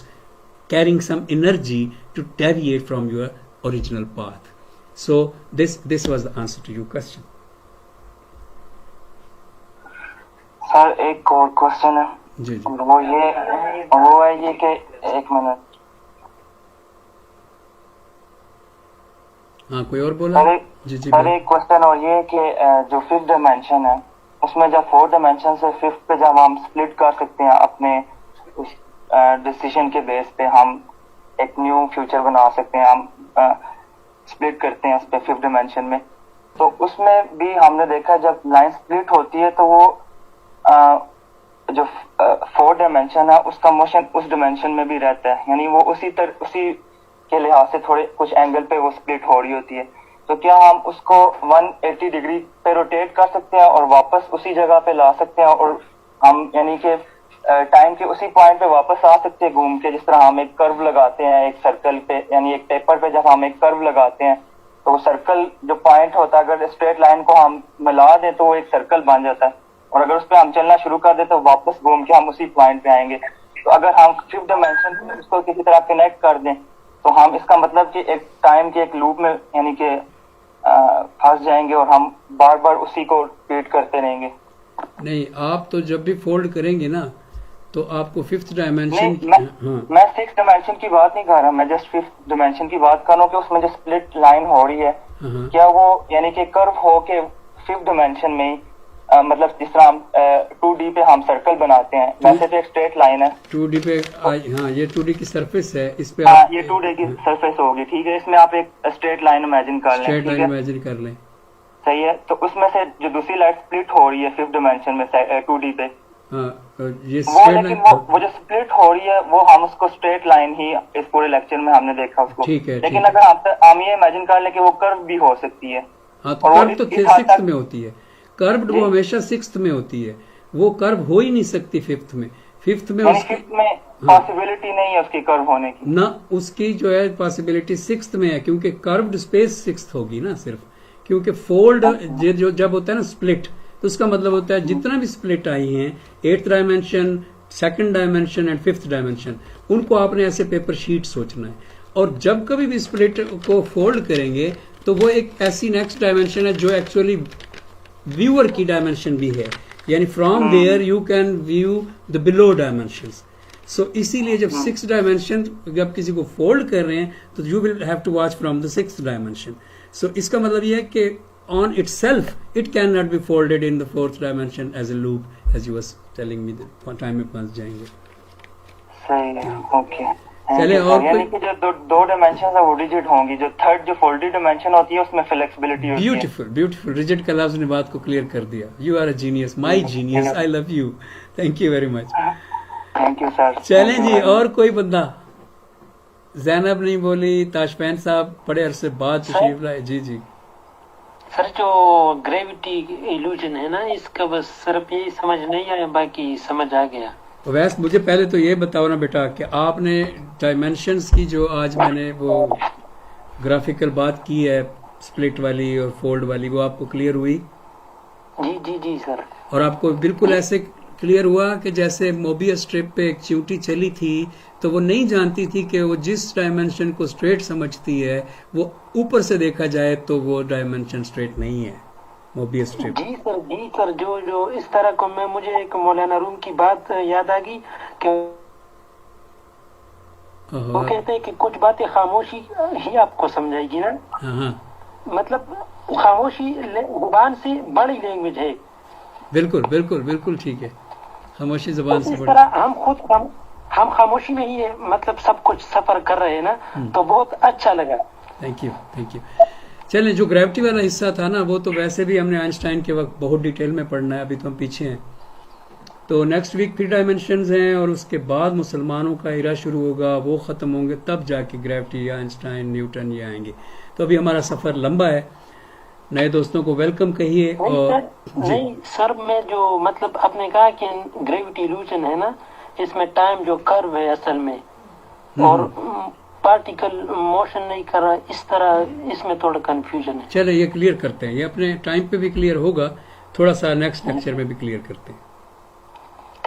carrying some energy to deviate from your original path. So this was the answer to your question. Sir एक और question है जी जी। वो है ये कि एक minute. हाँ कोई और बोला? जी जी। सर एक क्वेश्चन और ये कि जो 5th डायमेंशन है उसमें जब 4th डायमेंशन से 5th पे जब हम स्प्लिट कर सकते हैं अपने उस डिसीजन के बेस पे, हम एक न्यू फ्यूचर बना सकते हैं, हम स्प्लिट करते हैं उस पे 5th डायमेंशन में। तो उसमें भी हमने देखा जब लाइन स्प्लिट होती है तो वो जो 4th डायमेंशन है उसका मोशन उस डायमेंशन में भी रहता है, यानी वो उसी के लिहाज से थोड़े कुछ एंगल पे वो स्प्लिट हो रही होती है। तो क्या हम उसको 180 डिग्री पे रोटेट कर सकते हैं और वापस उसी जगह पे ला सकते हैं और हम यानी कि टाइम के उसी पॉइंट पे वापस आ सकते हैं घूम के? जिस तरह हम एक कर्व लगाते हैं एक सर्कल पे, यानी एक पेपर पे जब हम एक कर्व लगाते हैं तो वो सर्कल जो पॉइंट होता है अगर स्ट्रेट लाइन को हम मिला दें तो वो एक सर्कल बन जाता है, और अगर उस पर हम चलना शुरू कर दें तो वापस घूम के हम उसी पॉइंट पे आएंगे। तो अगर हम 5th डायमेंशन में उसको किसी तरह कनेक्ट कर दें तो हम इसका मतलब कि एक टाइम के एक लूप में यानी कि फंस जाएंगे और हम बार बार उसी को रिपीट करते रहेंगे। नहीं, आप तो जब भी फोल्ड करेंगे ना तो आपको 5th डायमेंशन, मैं 6th डायमेंशन की बात नहीं कर रहा, मैं जस्ट 5th डायमेंशन की बात कर रहा हूँ कि उसमें जो स्प्लिट लाइन हो रही है क्या वो यानी कि कर्व हो के 5th डायमेंशन में मतलब जिस तरह हम 2D पे हम सर्कल बनाते हैं वैसे तो एक स्ट्रेट लाइन है 2D पे। हाँ ये 2D की सरफेस है, इस पे हाँ ये 2D की सरफेस होगी, ठीक है। इसमें आप एक स्ट्रेट लाइन इमेजिन कर लें, स्ट्रेट लाइन इमेजिन कर लें, सही है। तो उसमें से जो दूसरी लाइट स्प्लिट हो रही है 5th डायमेंशन में 2D पे, ये वो लेकिन वो जो स्प्लिट हो रही है वो हम उसको स्ट्रेट लाइन ही इस पूरे लेक्चर में हमने देखा उसको, ठीक है। लेकिन अगर हम ये इमेजिन कर लें कि वो कर्व भी हो सकती है। हाँ तो कर्व तो 6th में होती है, कर्व्ड वो हमेशा 6th में होती है, वो कर्व हो ही नहीं सकती 5th में। 5th में पॉसिबिलिटी नहीं है उसकी कर्व होने की ना, उसकी जो है पॉसिबिलिटी 6th में है क्योंकि कर्व्ड स्पेस 6th होगी ना सिर्फ, क्योंकि फोल्ड जो जब होता है ना स्प्लिट तो उसका मतलब होता है जितना भी स्प्लिट आई हैं 8th dimension, 2nd dimension and 5th dimension, उनको आपने ऐसे पेपर शीट सोचना है। और जब कभी भी स्प्लिट को फोल्ड करेंगे तो वो एक ऐसी नेक्स्ट डायमेंशन है जो एक्चुअली व्यूअर की डायमेंशन भी है, यानी from there you can view the below dimensions. So इसीलिए जब 6th डायमेंशन जब किसी को फोल्ड कर रहे हैं तो you will have to watch from the 6th dimension. So इसका मतलब यह है कि on itself it can not be folded in the 4th dimension as a loop, as you was telling me, time में फंस जाएंगे। सही है, ओके। चले और यानी कि जो दो डायमेंशन है वो रिजिड होंगी, जो थर्ड जो फोल्डेड डायमेंशन होती है उसमें फ्लेक्सिबिलिटी होती है। ब्यूटीफुल ब्यूटीफुल, रिजिड का लफ्ज ने बात को क्लियर कर दिया। You are a genius, my genius, I love you, thank you very much. Thank you sir. चलें जी, और कोई बंदा? जैनब नहीं बोली, ताशफैन साहब बड़े अरसे बाद तशरीफ लाए। जी जी सर, जो ग्रेविटी इल्यूजन है ना, इसका बस सिर्फ यही समझ नहीं आया, बाकी समझ आ गया। वैसे मुझे पहले तो ये बताओ ना बेटा कि आपने डायमेंशंस की जो आज मैंने वो ग्राफिकल बात की है स्प्लिट वाली और फोल्ड वाली, वो आपको क्लियर हुई? जी जी जी सर। और आपको बिल्कुल ऐसे क्लियर हुआ कि जैसे मोबियस स्ट्रिप पे एक चींटी चली थी तो वो नहीं जानती थी कि वो जिस डायमेंशन को स्ट्रेट समझती है वो ऊपर से देखा जाए तो वो डायमेंशन स्ट्रेट नहीं है, मोबियस स्ट्रिप। जी सर, जो इस तरह को मैं मुझे एक मौलाना रूम की बात याद आ गई कि वो कहते हैं कि कुछ बातें खामोशी ही आपको समझाएगी ना। हाँ, मतलब खामोशी जुबान से बड़ी लैंग्वेज है। बिल्कुल बिल्कुल बिल्कुल ठीक है, खामोशी जुबान से इस बड़ी। तरह हम खामोशी में ही है, मतलब सब कुछ सफर कर रहे हैं ना, तो बहुत अच्छा लगा। Thank you thank you. चलें, जो ग्रेविटी वाला हिस्सा था ना वो तो वैसे भी हमने आइंस्टाइन के वक्त बहुत डिटेल में पढ़ना है, अभी तो हम पीछे हैं। तो नेक्स्ट वीक 3 डायमेंशंस हैं और उसके बाद मुसलमानों का इरा शुरू होगा, वो ख़त्म होंगे, तब जाके ग्रेविटी या आइंस्टाइन न्यूटन ये आएंगे। तो अभी हमारा सफ़र लंबा है। नए दोस्तों को वेलकम कहिए। और नहीं सर, मैं जो मतलब आपने कहा कि ग्रेविटी इल्यूजन है ना, इसमें टाइम जो कर्व है असल में और पार्टिकल मोशन नहीं कर रहा, इस तरह इसमें थोड़ा कंफ्यूजन है। चले ये क्लियर करते हैं, ये अपने टाइम पे भी क्लियर होगा, थोड़ा सा नेक्स्ट लेक्चर में भी क्लियर करते हैं।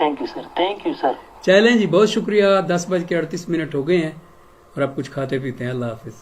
Thank you sir, thank you sir. चलें जी, बहुत शुक्रिया। 10:38 हो गए हैं और अब कुछ खाते पीते हैं। अल्लाह हाफिज।